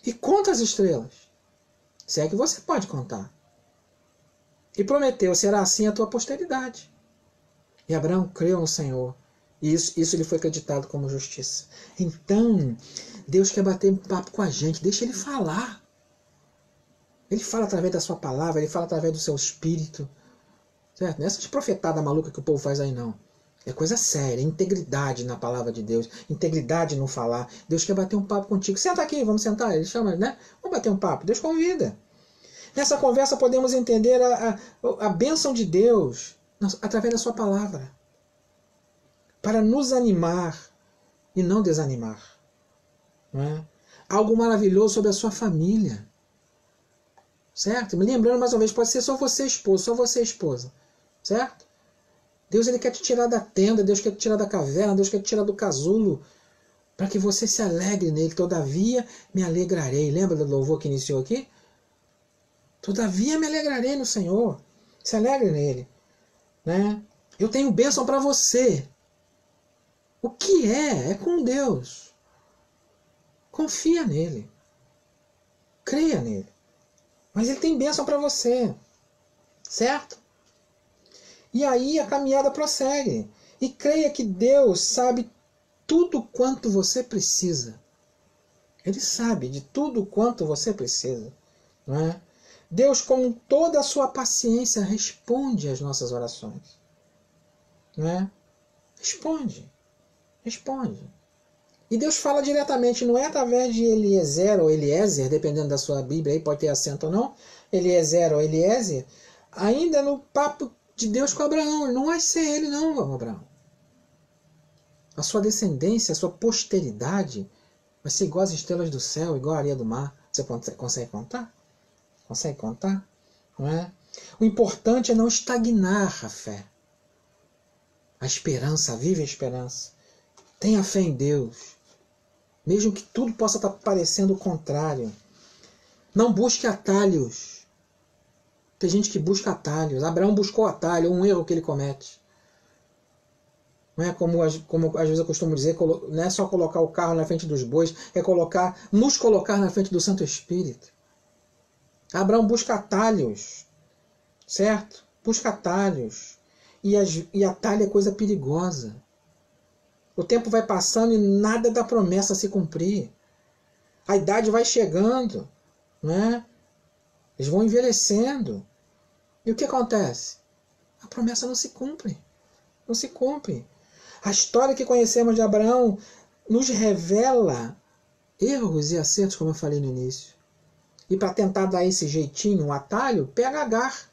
e conta as estrelas. Se é que você pode contar. E prometeu: será assim a tua posteridade. E Abraão creu no Senhor. E isso lhe foi acreditado como justiça. Então, Deus quer bater um papo com a gente. Deixa Ele falar. Ele fala através da sua palavra. Ele fala através do seu espírito. Certo? Não é essas profetadas malucas que o povo faz aí, não. É coisa séria. Integridade na palavra de Deus. Integridade no falar. Deus quer bater um papo contigo. Senta aqui, vamos sentar. Ele chama, né? Vamos bater um papo. Deus convida. Nessa conversa podemos entender a bênção de Deus através da sua palavra. Para nos animar e não desanimar. Não é? Algo maravilhoso sobre a sua família. certo? Me lembrando mais uma vez, pode ser só você esposo, só você esposa, certo? Deus ele quer te tirar da tenda, Deus quer te tirar da caverna, Deus quer te tirar do casulo, para que você se alegre nele. Todavia me alegrarei. Lembra do louvor que iniciou aqui? Todavia me alegrarei no Senhor. Se alegre nele, né? Eu tenho bênção para você. O que é com Deus. Confia nele. Creia nele. Mas ele tem bênção para você. Certo? E aí a caminhada prossegue. E creia que Deus sabe tudo quanto você precisa. Ele sabe de tudo quanto você precisa. Não é? Deus, com toda a sua paciência, responde às nossas orações. Não é? Responde. Responde. E Deus fala diretamente, não é através de Eliezer ou Eliezer, dependendo da sua Bíblia, aí pode ter acento ou não, Eliezer ou Eliezer, ainda no papo de Deus com Abraão. Não vai ser ele não, Abraão. A sua descendência, a sua posteridade vai ser igual às estrelas do céu, igual à areia do mar. Você consegue contar? Consegue contar? Não é? O importante é não estagnar a fé. A esperança, vive a esperança. Tenha fé em Deus. Mesmo que tudo possa estar parecendo o contrário. Não busque atalhos. Tem gente que busca atalhos. Abraão buscou atalho, um erro que ele comete. Não é como às vezes eu costumo dizer, não é só colocar o carro na frente dos bois, é nos colocar na frente do Santo Espírito. Abraão busca atalhos, certo? Busca atalhos. E atalho é coisa perigosa. O tempo vai passando e nada da promessa se cumprir. A idade vai chegando, né? Eles vão envelhecendo. E o que acontece? A promessa não se cumpre. Não se cumpre. A história que conhecemos de Abraão nos revela erros e acertos, como eu falei no início. E para tentar dar esse jeitinho, um atalho, pega Agar,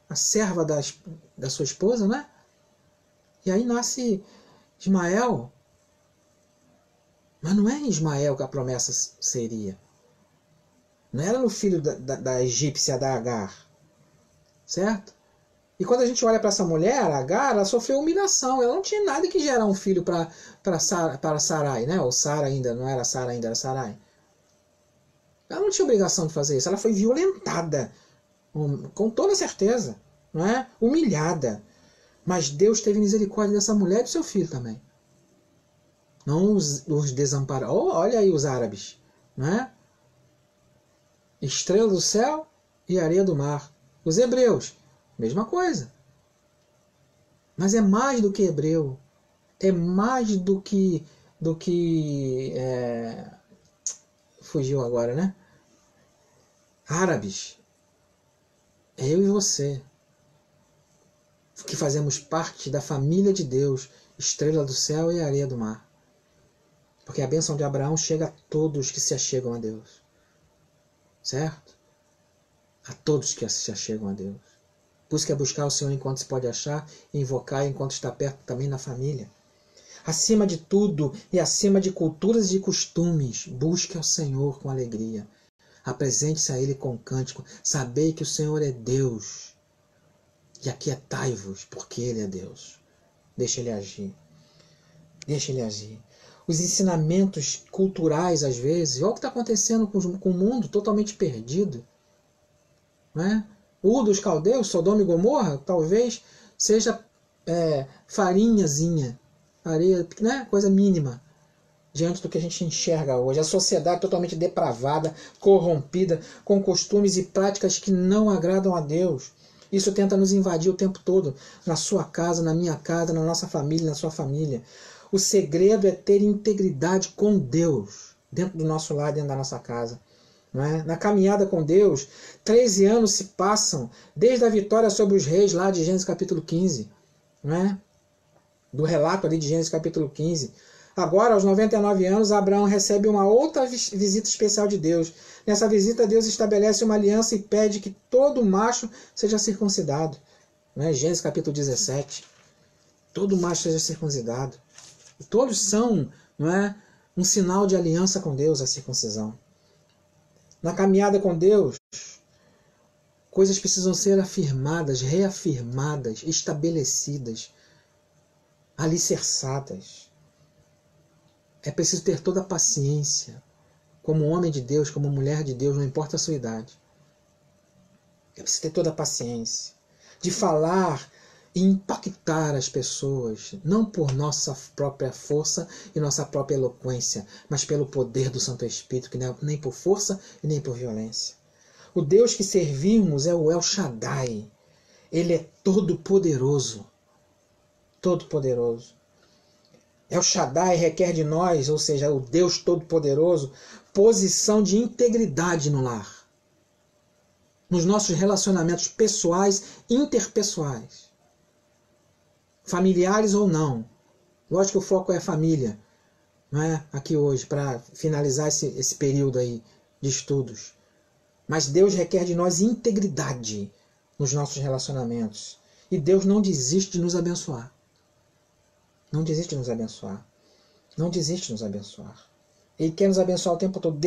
a serva da sua esposa, né? E aí nasce Ismael. Mas não é em Ismael que a promessa seria. Não era no filho da egípcia, da Agar. Certo? E quando a gente olha para essa mulher, a Agar, ela sofreu humilhação. Ela não tinha nada que gerar um filho para Sarai, né? Ou Sara ainda, não era Sara ainda, era Sarai. Ela não tinha obrigação de fazer isso. Ela foi violentada, com toda certeza, não é? Humilhada. Mas Deus teve misericórdia dessa mulher e do seu filho também. Não os desamparou. Oh, olha aí os árabes, não é? Estrela do céu e areia do mar. Os hebreus, mesma coisa. Mas é mais do que hebreu. É mais do que fugiu agora, né? Árabes. É eu e você, que fazemos parte da família de Deus, estrela do céu e areia do mar. Porque a bênção de Abraão chega a todos que se achegam a Deus. Certo? A todos que se achegam a Deus. Busque buscar o Senhor enquanto se pode achar e invocar enquanto está perto também na família. Acima de tudo e acima de culturas e costumes, busque ao Senhor com alegria. Apresente-se a Ele com cântico. Sabei que o Senhor é Deus. E aquietai-vos, porque Ele é Deus. Deixa Ele agir. Deixa Ele agir. Os ensinamentos culturais, às vezes, olha o que está acontecendo com o mundo totalmente perdido. Não é? O dos caldeus, Sodoma e Gomorra, talvez seja farinhazinha, areia, né? Coisa mínima, diante do que a gente enxerga hoje. A sociedade totalmente depravada, corrompida, com costumes e práticas que não agradam a Deus. Isso tenta nos invadir o tempo todo, na sua casa, na minha casa, na nossa família, na sua família. O segredo é ter integridade com Deus, dentro do nosso lar, dentro da nossa casa. Não é? Na caminhada com Deus, 13 anos se passam, desde a vitória sobre os reis, lá de Gênesis capítulo 15. Não é? Do relato ali de Gênesis capítulo 15. Agora, aos 99 anos, Abraão recebe uma outra visita especial de Deus. Nessa visita, Deus estabelece uma aliança e pede que todo macho seja circuncidado. Não é? Gênesis capítulo 17. Todo macho seja circuncidado. E todos são, não é, um sinal de aliança com Deus, a circuncisão. Na caminhada com Deus, Coisas precisam ser afirmadas, reafirmadas, estabelecidas, alicerçadas. É preciso ter toda a paciência, como homem de Deus, como mulher de Deus, não importa a sua idade. É preciso ter toda a paciência de falar e impactar as pessoas, não por nossa própria força e nossa própria eloquência, mas pelo poder do Santo Espírito, que não é nem por força e nem por violência. O Deus que servimos é o El Shaddai. Ele é todo-poderoso. Todo-poderoso. El Shaddai requer de nós, ou seja, o Deus Todo-Poderoso, posição de integridade no lar. Nos nossos relacionamentos pessoais e interpessoais. Familiares ou não. Lógico que o foco é a família, não é? Aqui hoje, para finalizar esse período aí de estudos. Mas Deus requer de nós integridade nos nossos relacionamentos. E Deus não desiste de nos abençoar. Não desiste de nos abençoar. Não desiste de nos abençoar. Ele quer nos abençoar o tempo todo.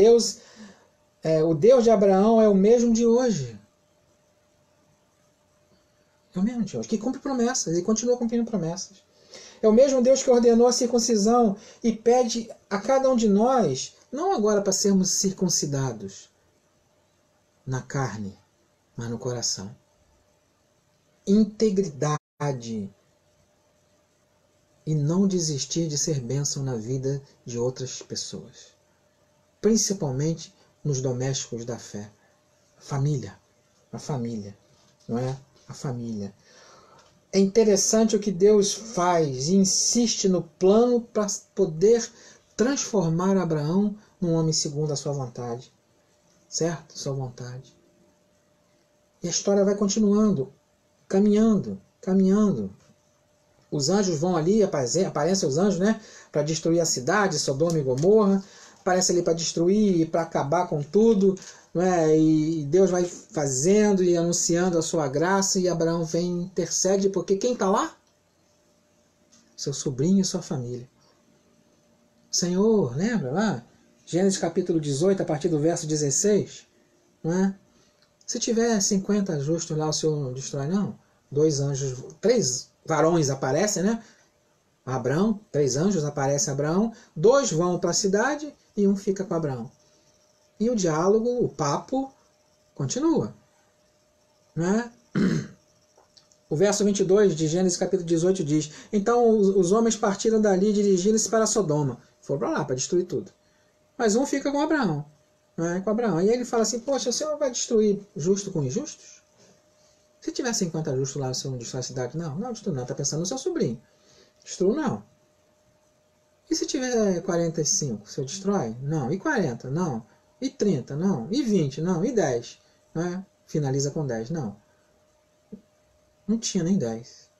O Deus de Abraão é o mesmo de hoje. É o mesmo de hoje, que cumpre promessas. Ele continua cumprindo promessas. É o mesmo Deus que ordenou a circuncisão e pede a cada um de nós, não agora para sermos circuncidados na carne, mas no coração. Integridade. E não desistir de ser bênção na vida de outras pessoas. Principalmente nos domésticos da fé. Família. A família. Não é? A família. É interessante o que Deus faz e insiste no plano para poder transformar Abraão num homem segundo a sua vontade. Certo? Sua vontade. E a história vai continuando. Caminhando. Caminhando. Os anjos vão ali, aparecem os anjos, né? Para destruir a cidade, Sodoma e Gomorra. Aparecem ali para destruir e para acabar com tudo. Não é? E Deus vai fazendo e anunciando a sua graça. E Abraão vem e intercede, porque quem está lá? Seu sobrinho e sua família. Senhor, lembra lá? Gênesis capítulo 18, a partir do verso 16. Não é? Se tiver 50 justos lá, o Senhor não destrói, não? 3 varões aparecem, né? Abraão, 3 anjos aparecem a Abraão, 2 vão para a cidade e 1 fica com Abraão. E o diálogo, o papo, continua. Né? O verso 22 de Gênesis capítulo 18 diz: Então os homens partiram dali e dirigiram-se para Sodoma. Foram para lá, para destruir tudo. Mas 1 fica com Abraão. Né? Com Abraão. E aí ele fala assim: Poxa, o Senhor vai destruir justo com injustos? Se tiver 50 justos lá, o Senhor não destrói a cidade? Não, não destrui não. Está pensando no seu sobrinho. Destrui não. E se tiver 45, o Senhor destrói? Não. E 40? Não. E 30? Não. E 20? Não. E 10? Né? Finaliza com 10. Não. Não tinha nem 10.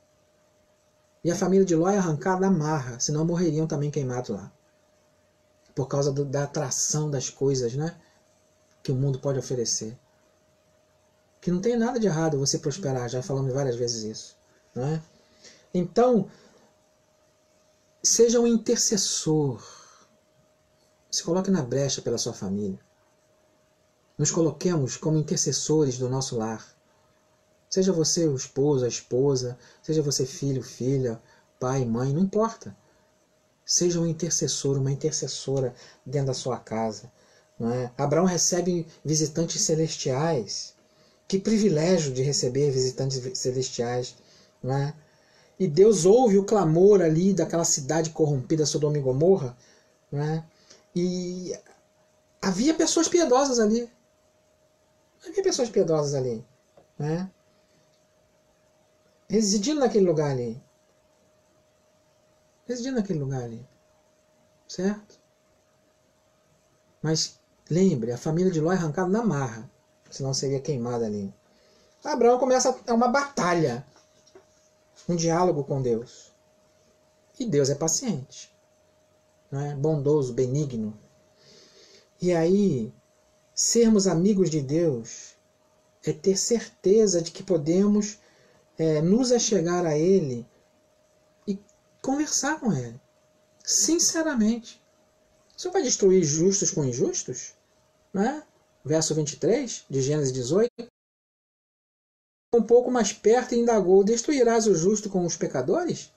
E a família de Ló é arrancada da marra, senão morreriam também queimados lá. Por causa da atração das coisas, né? Que o mundo pode oferecer. Que não tem nada de errado você prosperar, já falamos várias vezes isso. Não é? Então, seja um intercessor. Se coloque na brecha pela sua família. Nos coloquemos como intercessores do nosso lar. Seja você o esposo, a esposa, seja você filho, filha, pai, mãe, não importa. Seja um intercessor, uma intercessora dentro da sua casa. Não é? Abraão recebe visitantes celestiais. Que privilégio de receber visitantes celestiais. Não é? E Deus ouve o clamor ali daquela cidade corrompida, Sodoma e Gomorra. Não é? E havia pessoas piedosas ali. Havia pessoas piedosas ali. Né? Residindo naquele lugar ali. Residindo naquele lugar ali. Certo? Mas lembre, a família de Ló é arrancada na marra. Senão seria queimada ali. Abraão começa uma batalha. Um diálogo com Deus. E Deus é paciente. Né? Bondoso, benigno. E aí, sermos amigos de Deus é ter certeza de que podemos nos achegar a Ele e conversar com Ele. Sinceramente. O Senhor vai destruir justos com injustos? Né? Verso 23 de Gênesis 18. Um pouco mais perto e indagou: destruirás o justo com os pecadores?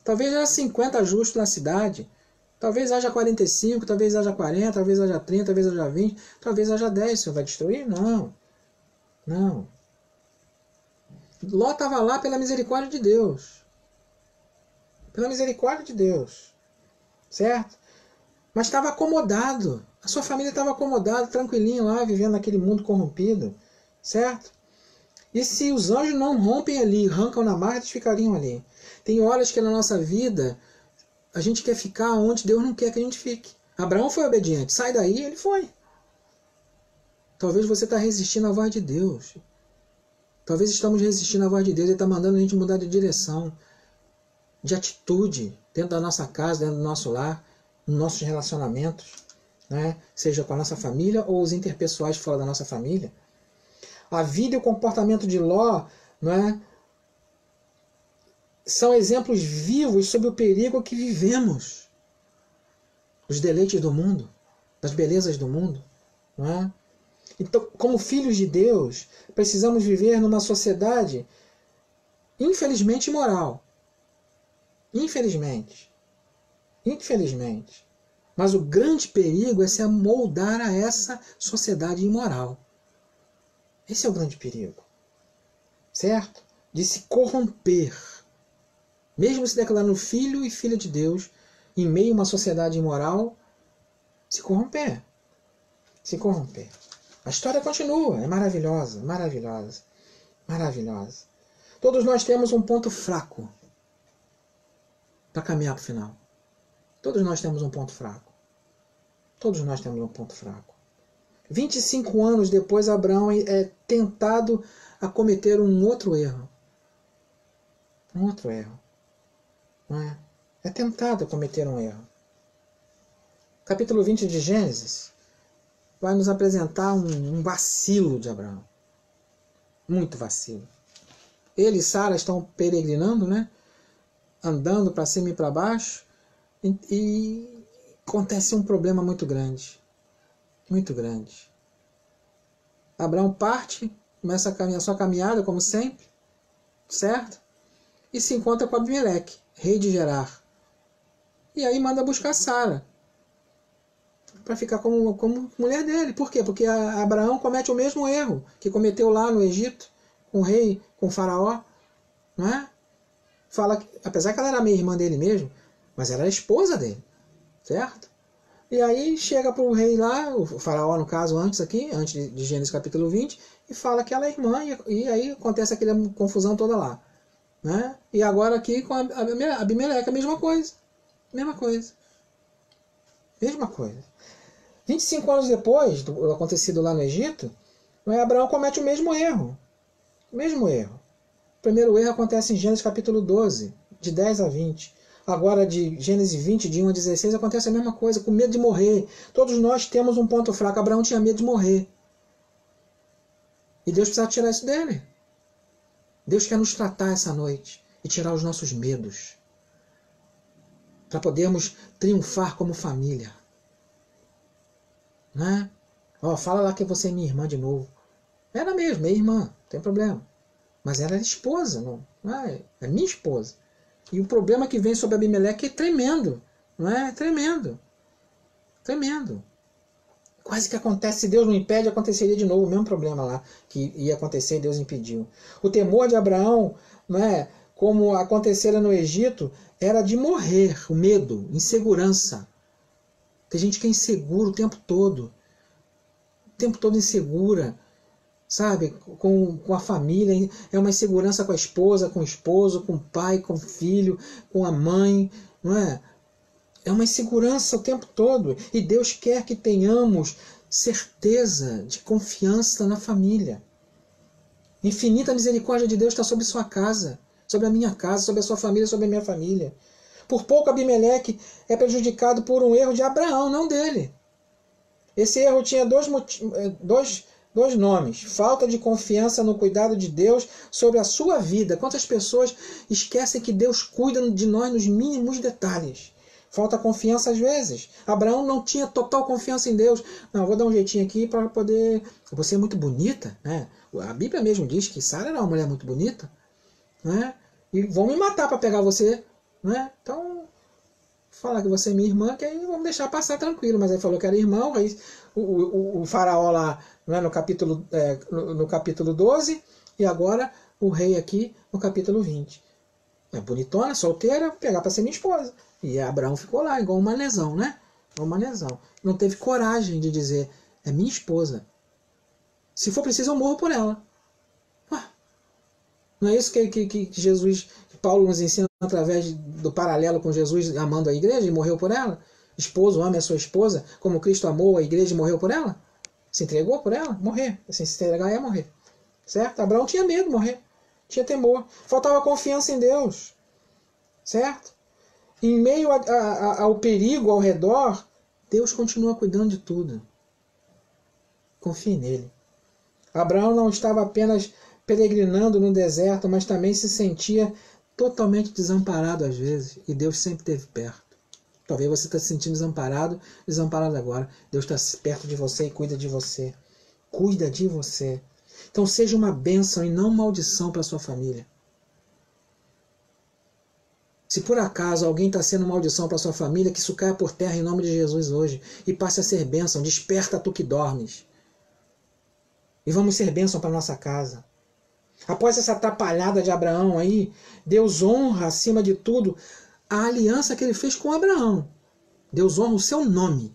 Talvez haja 50 justos na cidade. Talvez haja 45, talvez haja 40, talvez haja 30, talvez haja 20, talvez haja 10. O Senhor vai destruir? Não. Não. Ló estava lá pela misericórdia de Deus. Pela misericórdia de Deus. Certo? Mas estava acomodado. A sua família estava acomodada, tranquilinho lá, vivendo naquele mundo corrompido. Certo? E se os anjos não rompem ali, arrancam na marra, eles ficariam ali. Tem horas que na nossa vida a gente quer ficar onde Deus não quer que a gente fique. Abraão foi obediente. Sai daí, ele foi. Talvez você está resistindo à voz de Deus. Talvez estamos resistindo à voz de Deus. Ele está mandando a gente mudar de direção, de atitude, dentro da nossa casa, dentro do nosso lar, nos nossos relacionamentos, né? Seja com a nossa família ou os interpessoais fora da nossa família. A vida e o comportamento de Ló, não é, são exemplos vivos sobre o perigo que vivemos. Os deleites do mundo, das belezas do mundo. Não é? Então, como filhos de Deus, precisamos viver numa sociedade infelizmente imoral. Infelizmente. Infelizmente. Mas o grande perigo é se amoldar a essa sociedade imoral. Esse é o grande perigo. Certo? De se corromper. Mesmo se declarando filho e filha de Deus, em meio a uma sociedade imoral, se corromper. Se corromper. A história continua, é maravilhosa, maravilhosa, maravilhosa. Todos nós temos um ponto fraco para caminhar para o final. Todos nós temos um ponto fraco. Todos nós temos um ponto fraco. 25 anos depois, Abraão é tentado a cometer um outro erro. Um outro erro. Não é? É tentado a cometer um erro. Capítulo 20 de Gênesis vai nos apresentar um vacilo de Abraão. Muito vacilo. Ele e Sara estão peregrinando, né? Andando para cima e para baixo, e acontece um problema muito grande. Muito grande. Abraão parte, começa a sua caminhada, como sempre, certo? E se encontra com Abimeleque, rei de Gerar. E aí manda buscar Sara, para ficar como mulher dele. Por quê? Porque Abraão comete o mesmo erro que cometeu lá no Egito, com o rei, com o faraó. Não é? Fala que, apesar que ela era meio irmã dele mesmo, mas ela era esposa dele. Certo? E aí chega para o rei lá, o faraó no caso, antes de Gênesis capítulo 20, e fala que ela é irmã, e aí acontece aquela confusão toda lá. Né? E agora aqui com Abimeleque, a mesma coisa. Mesma coisa. Mesma coisa. 25 anos depois do acontecido lá no Egito, Abraão comete o mesmo erro. O mesmo erro. O primeiro erro acontece em Gênesis capítulo 12, de 10 a 20. Agora de Gênesis 20, de 1 a 16, acontece a mesma coisa, com medo de morrer. Todos nós temos um ponto fraco. Abraão tinha medo de morrer. E Deus precisa tirar isso dele. Deus quer nos tratar essa noite e tirar os nossos medos, para podermos triunfar como família. Né? Ó, fala lá que você é minha irmã de novo. Era mesmo, minha irmã, não tem problema. Mas ela era esposa, não é? É minha esposa. E o problema que vem sobre Abimeleque é tremendo. Não é? É tremendo. Tremendo. Quase que acontece, se Deus não impede, aconteceria de novo o mesmo problema lá, que ia acontecer e Deus impediu. O temor de Abraão, não é, como acontecera no Egito, era de morrer, o medo, insegurança. Tem gente que é inseguro o tempo todo insegura, sabe, com a família, é uma insegurança com a esposa, com o esposo, com o pai, com o filho, com a mãe, não é? É uma insegurança o tempo todo. E Deus quer que tenhamos certeza de confiança na família. Infinita misericórdia de Deus está sobre sua casa, sobre a minha casa, sobre a sua família, sobre a minha família. Por pouco Abimeleque é prejudicado por um erro de Abraão, não dele. Esse erro tinha dois nomes. Falta de confiança no cuidado de Deus sobre a sua vida. Quantas pessoas esquecem que Deus cuida de nós nos mínimos detalhes? Falta confiança às vezes. Abraão não tinha total confiança em Deus. Não, vou dar um jeitinho aqui para poder... Você é muito bonita, né? A Bíblia mesmo diz que Sara era uma mulher muito bonita, né? E vão me matar para pegar você, né? Então, falar que você é minha irmã, que aí vamos deixar passar tranquilo. Mas aí falou que era irmão, aí o faraó lá, né, no capítulo 12, e agora o rei aqui no capítulo 20. É bonitona, solteira, pegar para ser minha esposa. E Abraão ficou lá, igual um manezão, né? Igual um manezão. Não teve coragem de dizer, é minha esposa. Se for preciso, eu morro por ela. Ué, não é isso que Jesus, que Paulo nos ensina através do paralelo com Jesus amando a igreja e morreu por ela? Esposo ame a sua esposa como Cristo amou a igreja e morreu por ela? Se entregou por ela? Morrer. Assim, se entregar é morrer. Certo? Abraão tinha medo de morrer. Tinha temor. Faltava confiança em Deus. Certo? Em meio ao perigo ao redor, Deus continua cuidando de tudo. Confie nele. Abraão não estava apenas peregrinando no deserto, mas também se sentia totalmente desamparado às vezes. E Deus sempre esteve perto. Talvez você esteja se sentindo desamparado agora. Deus está perto de você e cuida de você. Cuida de você. Então seja uma bênção e não maldição para a sua família. Se por acaso alguém está sendo maldição para a sua família, que isso caia por terra em nome de Jesus hoje. E passe a ser bênção. Desperta tu que dormes. E vamos ser bênção para nossa casa. Após essa atrapalhada de Abraão aí, Deus honra, acima de tudo, a aliança que ele fez com Abraão. Deus honra o seu nome.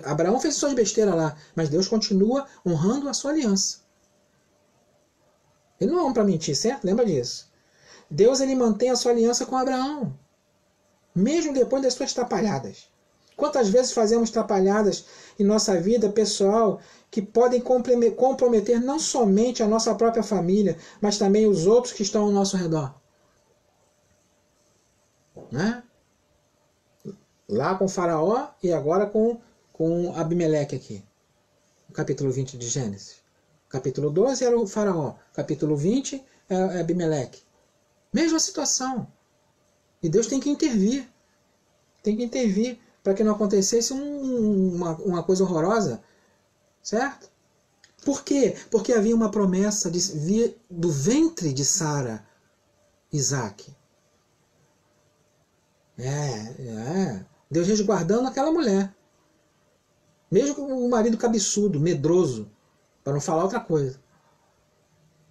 Abraão fez as suas besteiras lá, mas Deus continua honrando a sua aliança. Ele não é homem para mentir, certo? Lembra disso. Deus ele mantém a sua aliança com Abraão, mesmo depois das suas trapalhadas. Quantas vezes fazemos trapalhadas em nossa vida pessoal que podem comprometer não somente a nossa própria família, mas também os outros que estão ao nosso redor? Né? Lá com Faraó e agora com Abimeleque aqui. No capítulo 20 de Gênesis. Capítulo 12 era o Faraó. Capítulo 20 é Abimeleque. Mesma situação. E Deus tem que intervir. Tem que intervir para que não acontecesse uma coisa horrorosa. Certo? Por quê? Porque havia uma promessa de vir do ventre de Sara, Isaac. Deus resguardando aquela mulher. Mesmo com o marido cabeçudo, medroso, para não falar outra coisa.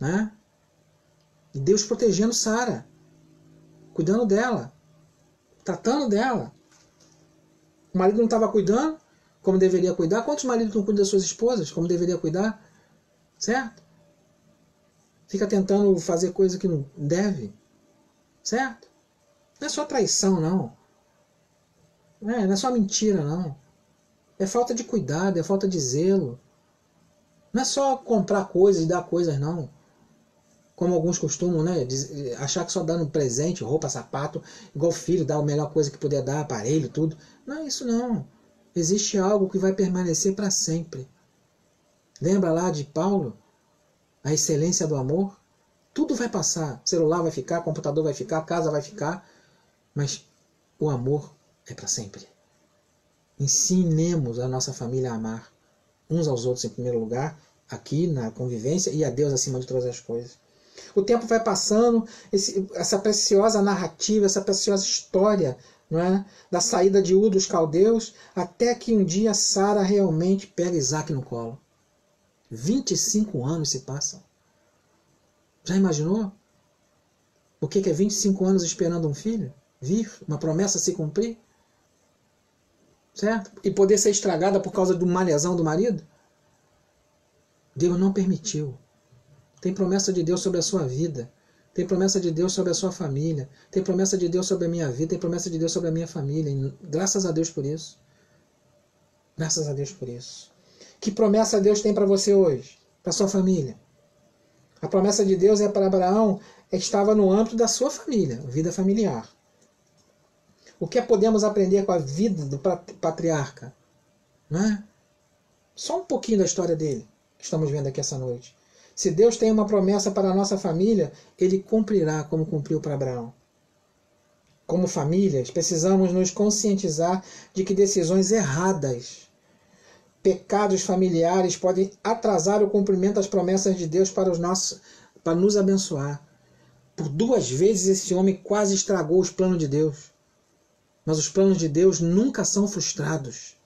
Né? E Deus protegendo Sara, cuidando dela, tratando dela. O marido não estava cuidando como deveria cuidar. Quantos maridos não cuidam das suas esposas como deveria cuidar? Certo? Fica tentando fazer coisa que não deve. Certo? Não é só traição, não. Não é só mentira, não. É falta de cuidado, é falta de zelo. Não é só comprar coisas e dar coisas, não. Como alguns costumam, né? Achar que só dando presente, roupa, sapato, igual filho, dá a melhor coisa que puder dar, aparelho, tudo. Não é isso, não. Existe algo que vai permanecer para sempre. Lembra lá de Paulo? A excelência do amor? Tudo vai passar. Celular vai ficar, computador vai ficar, casa vai ficar. Mas o amor é para sempre. Ensinemos a nossa família a amar uns aos outros em primeiro lugar, aqui na convivência, e a Deus acima de todas as coisas. O tempo vai passando, essa preciosa narrativa, essa preciosa história, não é? Da saída de Ur dos caldeus, até que um dia Sara realmente pega Isaac no colo. 25 anos se passam. Já imaginou? O que é 25 anos esperando um filho? Vir, uma promessa se cumprir? Certo? E poder ser estragada por causa de uma lesão do marido? Deus não permitiu. Tem promessa de Deus sobre a sua vida. Tem promessa de Deus sobre a sua família. Tem promessa de Deus sobre a minha vida. Tem promessa de Deus sobre a minha família. E graças a Deus por isso. Graças a Deus por isso. Que promessa Deus tem para você hoje? Para a sua família? A promessa de Deus é para Abraão, estava no âmbito da sua família, vida familiar. O que podemos aprender com a vida do patriarca? Não é? Só um pouquinho da história dele, que estamos vendo aqui essa noite. Se Deus tem uma promessa para a nossa família, Ele cumprirá como cumpriu para Abraão. Como famílias, precisamos nos conscientizar de que decisões erradas pecados familiares podem atrasar o cumprimento das promessas de Deus para nos abençoar. Por 2 vezes esse homem quase estragou os planos de Deus. Mas os planos de Deus nunca são frustrados.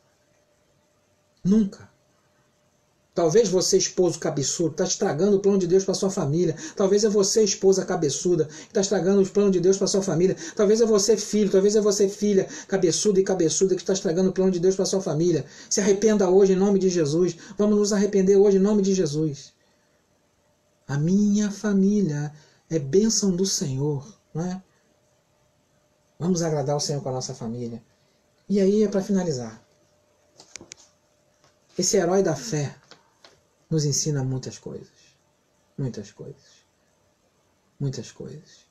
Nunca. Talvez você, esposo cabeçudo, está estragando o plano de Deus para sua família. Talvez é você, esposa cabeçuda, que está estragando os planos de Deus para sua família. Talvez é você, filho, talvez é você, filha, cabeçuda e cabeçuda, que está estragando o plano de Deus para sua família. Se arrependa hoje em nome de Jesus. Vamos nos arrepender hoje em nome de Jesus. A minha família é bênção do Senhor, não é? Vamos agradar o Senhor com a nossa família. E aí é para finalizar. Esse herói da fé nos ensina muitas coisas. Muitas coisas. Muitas coisas.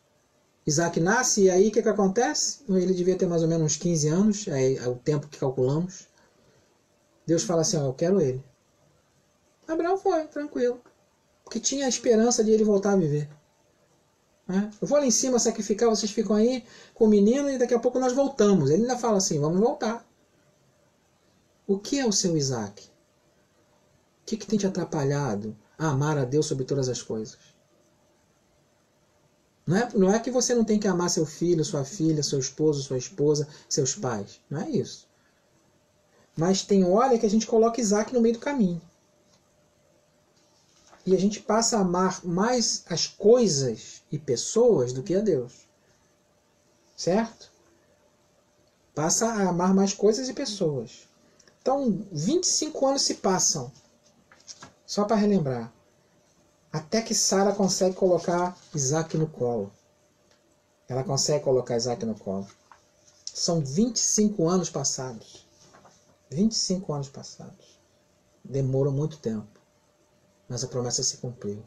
Isaac nasce e aí o que acontece? Ele devia ter mais ou menos uns 15 anos, é o tempo que calculamos. Deus fala assim, ó, eu quero ele. Abraão foi, tranquilo. Porque tinha a esperança de ele voltar a viver. Eu vou lá em cima sacrificar, vocês ficam aí com o menino e daqui a pouco nós voltamos. Ele ainda fala assim, vamos voltar. O que é o seu Isaac? O que tem te atrapalhado a amar a Deus sobre todas as coisas? Não é que você não tem que amar seu filho, sua filha, seu esposo, sua esposa, seus pais. Não é isso. Mas tem hora que a gente coloca Isaac no meio do caminho. E a gente passa a amar mais as coisas e pessoas do que a Deus. Certo? Passa a amar mais coisas e pessoas. Então, 25 anos se passam. Só para relembrar. Até que Sara consegue colocar Isaac no colo. Ela consegue colocar Isaac no colo. São 25 anos passados. 25 anos passados. Demorou muito tempo. Mas a promessa se cumpriu.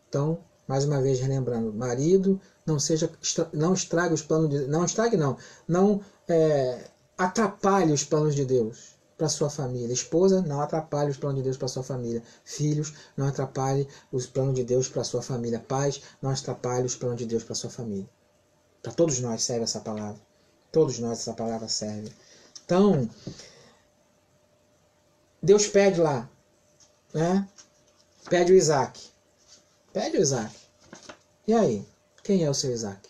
Então, mais uma vez relembrando, marido, não estrague os planos de Deus. Não estrague não. Não atrapalhe os planos de Deus para sua família. Esposa, não atrapalhe os planos de Deus para sua família. Filhos, não atrapalhe os planos de Deus para sua família. Pais, não atrapalhe os planos de Deus para sua família. Para todos nós serve essa palavra. Todos nós essa palavra serve. Então, Deus pede lá, né? Pede o Isaac. Pede o Isaac. E aí? Quem é o seu Isaac?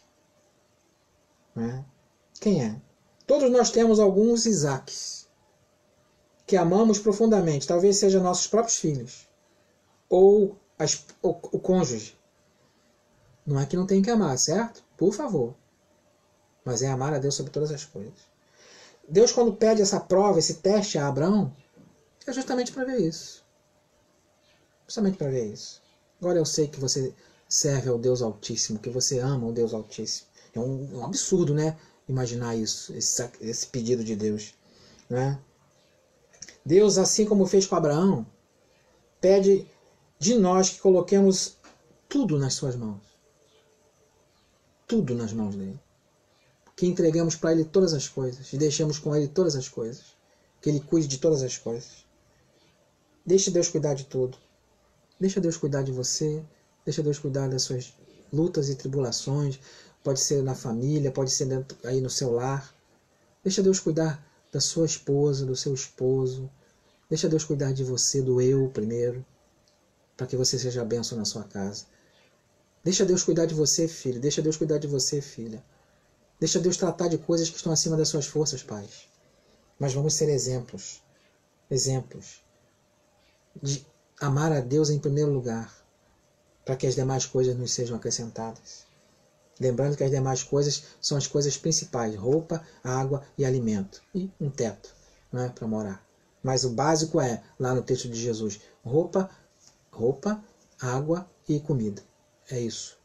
Né? Quem é? Todos nós temos alguns Isaques que amamos profundamente. Talvez sejam nossos próprios filhos. Ou o cônjuge. Não é que não tem que amar, certo? Por favor. Mas é amar a Deus sobre todas as coisas. Deus, quando pede essa prova, esse teste a Abraão, é justamente para ver isso. Justamente para ver isso. Agora eu sei que você serve ao Deus Altíssimo, que você ama o Deus Altíssimo. É um absurdo, né? Imaginar isso, esse pedido de Deus. Né? Deus, assim como fez com Abraão, pede de nós que coloquemos tudo nas suas mãos. Tudo nas mãos dele. Que entregamos para ele todas as coisas. E deixemos com ele todas as coisas. Que ele cuide de todas as coisas. Deixe Deus cuidar de tudo. Deixa Deus cuidar de você. Deixa Deus cuidar das suas lutas e tribulações. Pode ser na família, pode ser aí no seu lar. Deixa Deus cuidar da sua esposa, do seu esposo. Deixa Deus cuidar de você, do eu primeiro. Para que você seja bênção na sua casa. Deixa Deus cuidar de você, filho. Deixa Deus cuidar de você, filha. Deixa Deus tratar de coisas que estão acima das suas forças, pais. Mas vamos ser exemplos. Exemplos. De amar a Deus em primeiro lugar. Para que as demais coisas nos sejam acrescentadas. Lembrando que as demais coisas são as coisas principais. Roupa, água e alimento. E um teto, não é, para morar. Mas o básico é, lá no texto de Jesus, roupa, água e comida. É isso.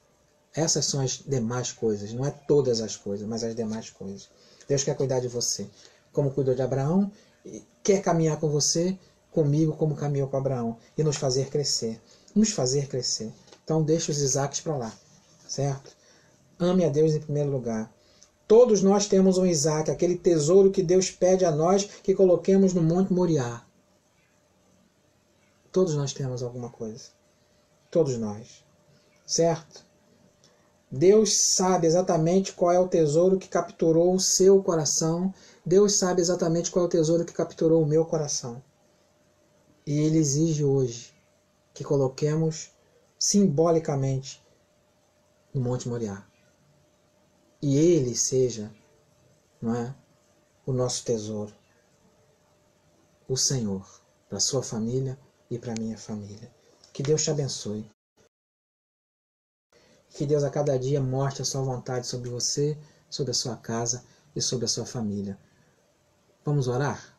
Essas são as demais coisas. Não é todas as coisas, mas as demais coisas. Deus quer cuidar de você. Como cuidou de Abraão, quer caminhar com você, comigo, como caminhou com Abraão. E nos fazer crescer. Nos fazer crescer. Então deixa os Isaques para lá. Certo? Ame a Deus em primeiro lugar. Todos nós temos um Isaac, aquele tesouro que Deus pede a nós que coloquemos no Monte Moriá. Todos nós temos alguma coisa. Todos nós. Certo? Deus sabe exatamente qual é o tesouro que capturou o seu coração. Deus sabe exatamente qual é o tesouro que capturou o meu coração. E Ele exige hoje que coloquemos simbolicamente no Monte Moriá. E Ele seja, não é, o nosso tesouro, o Senhor, para a sua família e para a minha família. Que Deus te abençoe. Que Deus a cada dia mostre a sua vontade sobre você, sobre a sua casa e sobre a sua família. Vamos orar?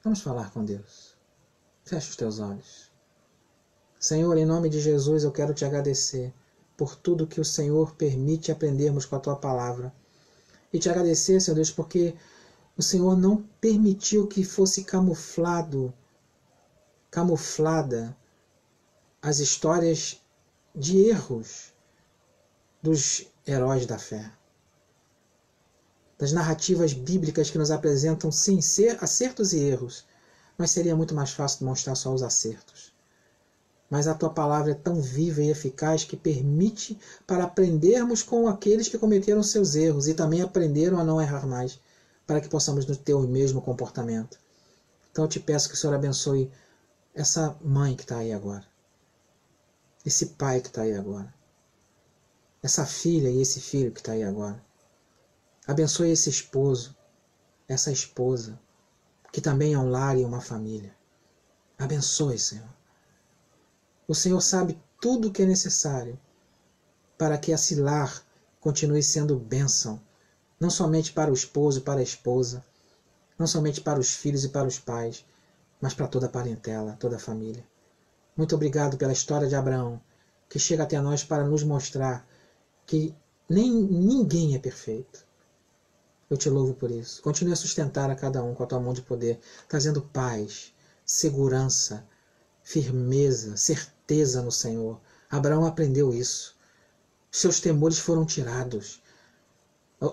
Vamos falar com Deus. Feche os teus olhos. Senhor, em nome de Jesus, eu quero te agradecer por tudo que o Senhor permite aprendermos com a tua palavra. E te agradecer, Senhor Deus, porque o Senhor não permitiu que fosse camuflada as histórias de erros dos heróis da fé. Das narrativas bíblicas que nos apresentam, sim, acertos e erros, mas seria muito mais fácil mostrar só os acertos. Mas a tua palavra é tão viva e eficaz que permite para aprendermos com aqueles que cometeram seus erros e também aprenderam a não errar mais, para que possamos ter o mesmo comportamento. Então eu te peço que o Senhor abençoe essa mãe que está aí agora, esse pai que está aí agora, essa filha e esse filho que está aí agora. Abençoe esse esposo, essa esposa, que também é um lar e uma família. Abençoe, Senhor. O Senhor sabe tudo o que é necessário para que esse lar continue sendo bênção, não somente para o esposo e para a esposa, não somente para os filhos e para os pais, mas para toda a parentela, toda a família. Muito obrigado pela história de Abraão, que chega até nós para nos mostrar que ninguém é perfeito. Eu te louvo por isso. Continue a sustentar a cada um com a tua mão de poder, trazendo paz, segurança, firmeza, certeza no Senhor. Abraão aprendeu isso. Seus temores foram tirados.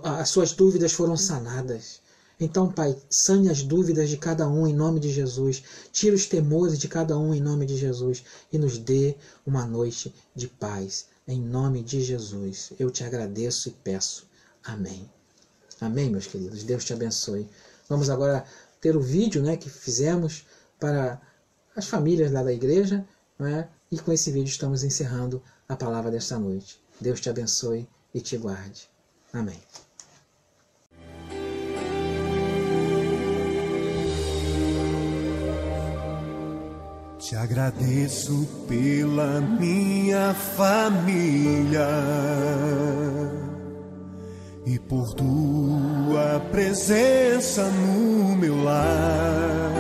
As suas dúvidas foram sanadas. Então, Pai, sane as dúvidas de cada um em nome de Jesus. Tira os temores de cada um em nome de Jesus. E nos dê uma noite de paz. Em nome de Jesus. Eu te agradeço e peço. Amém. Amém, meus queridos. Deus te abençoe. Vamos agora ter o vídeo, né, que fizemos para as famílias lá da igreja, não é? E com esse vídeo estamos encerrando a palavra desta noite. Deus te abençoe e te guarde. Amém. Te agradeço pela minha família e por tua presença no meu lar.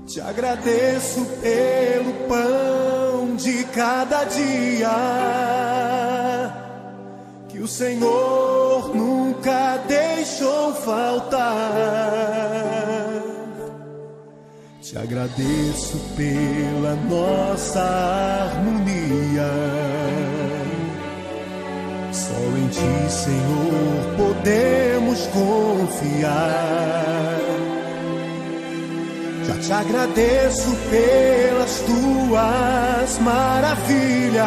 Te agradeço pelo pão de cada dia que o Senhor nunca deixou faltar. Te agradeço pela nossa harmonia. Só em Ti, Senhor, podemos confiar. Já te agradeço pelas Tuas maravilhas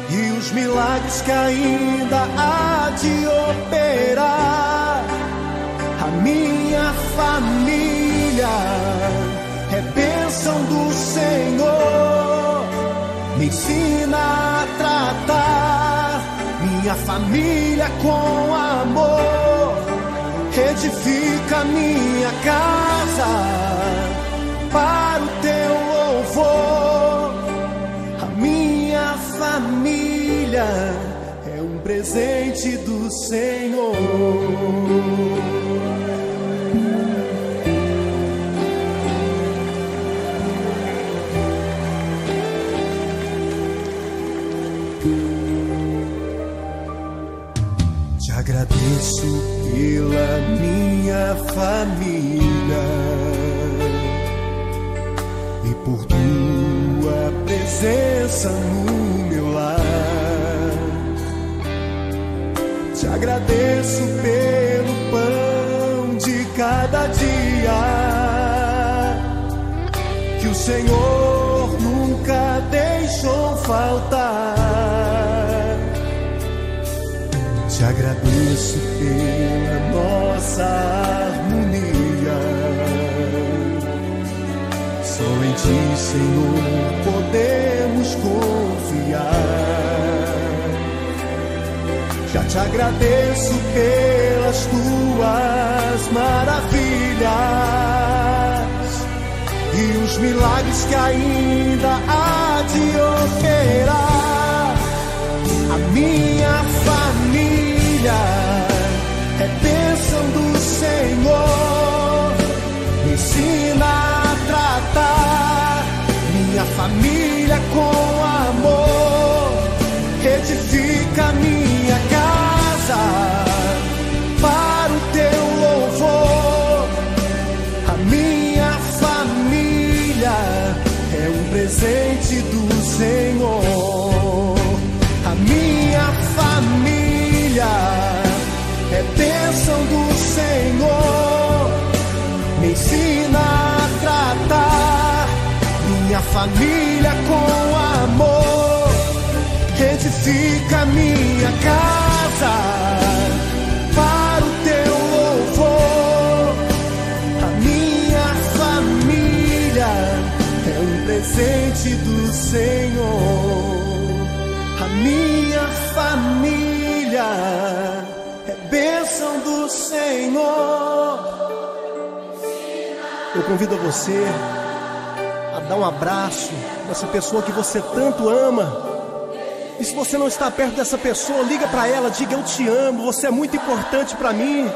e os milagres que ainda há de operar. A minha família é bênção do Senhor. Me ensina a tratar minha família com amor. Edifica minha casa para o Teu louvor. A minha família é um presente do Senhor. Te agradeço pela minha família e por Tua presença no meu lar. Te agradeço pelo pão de cada dia que o Senhor nunca deixou faltar. Te agradeço pela nossa harmonia. ti, Senhor, podemos confiar. Já te agradeço pelas tuas maravilhas e os milagres que ainda há de operar. A minha família é bênção do Senhor, me ensina a tratar minha família com amor, edifica minha casa para o teu louvor. A minha família é um presente do Senhor. A minha família é bênção do Senhor, me ensina a tratar minha família com amor, edifica minha casa para o teu louvor. A minha família é um presente do Senhor. A minha família é bênção do Senhor. Eu convido você a dar um abraço nessa pessoa que você tanto ama. E se você não está perto dessa pessoa, liga para ela, diga: eu te amo, você é muito importante para mim.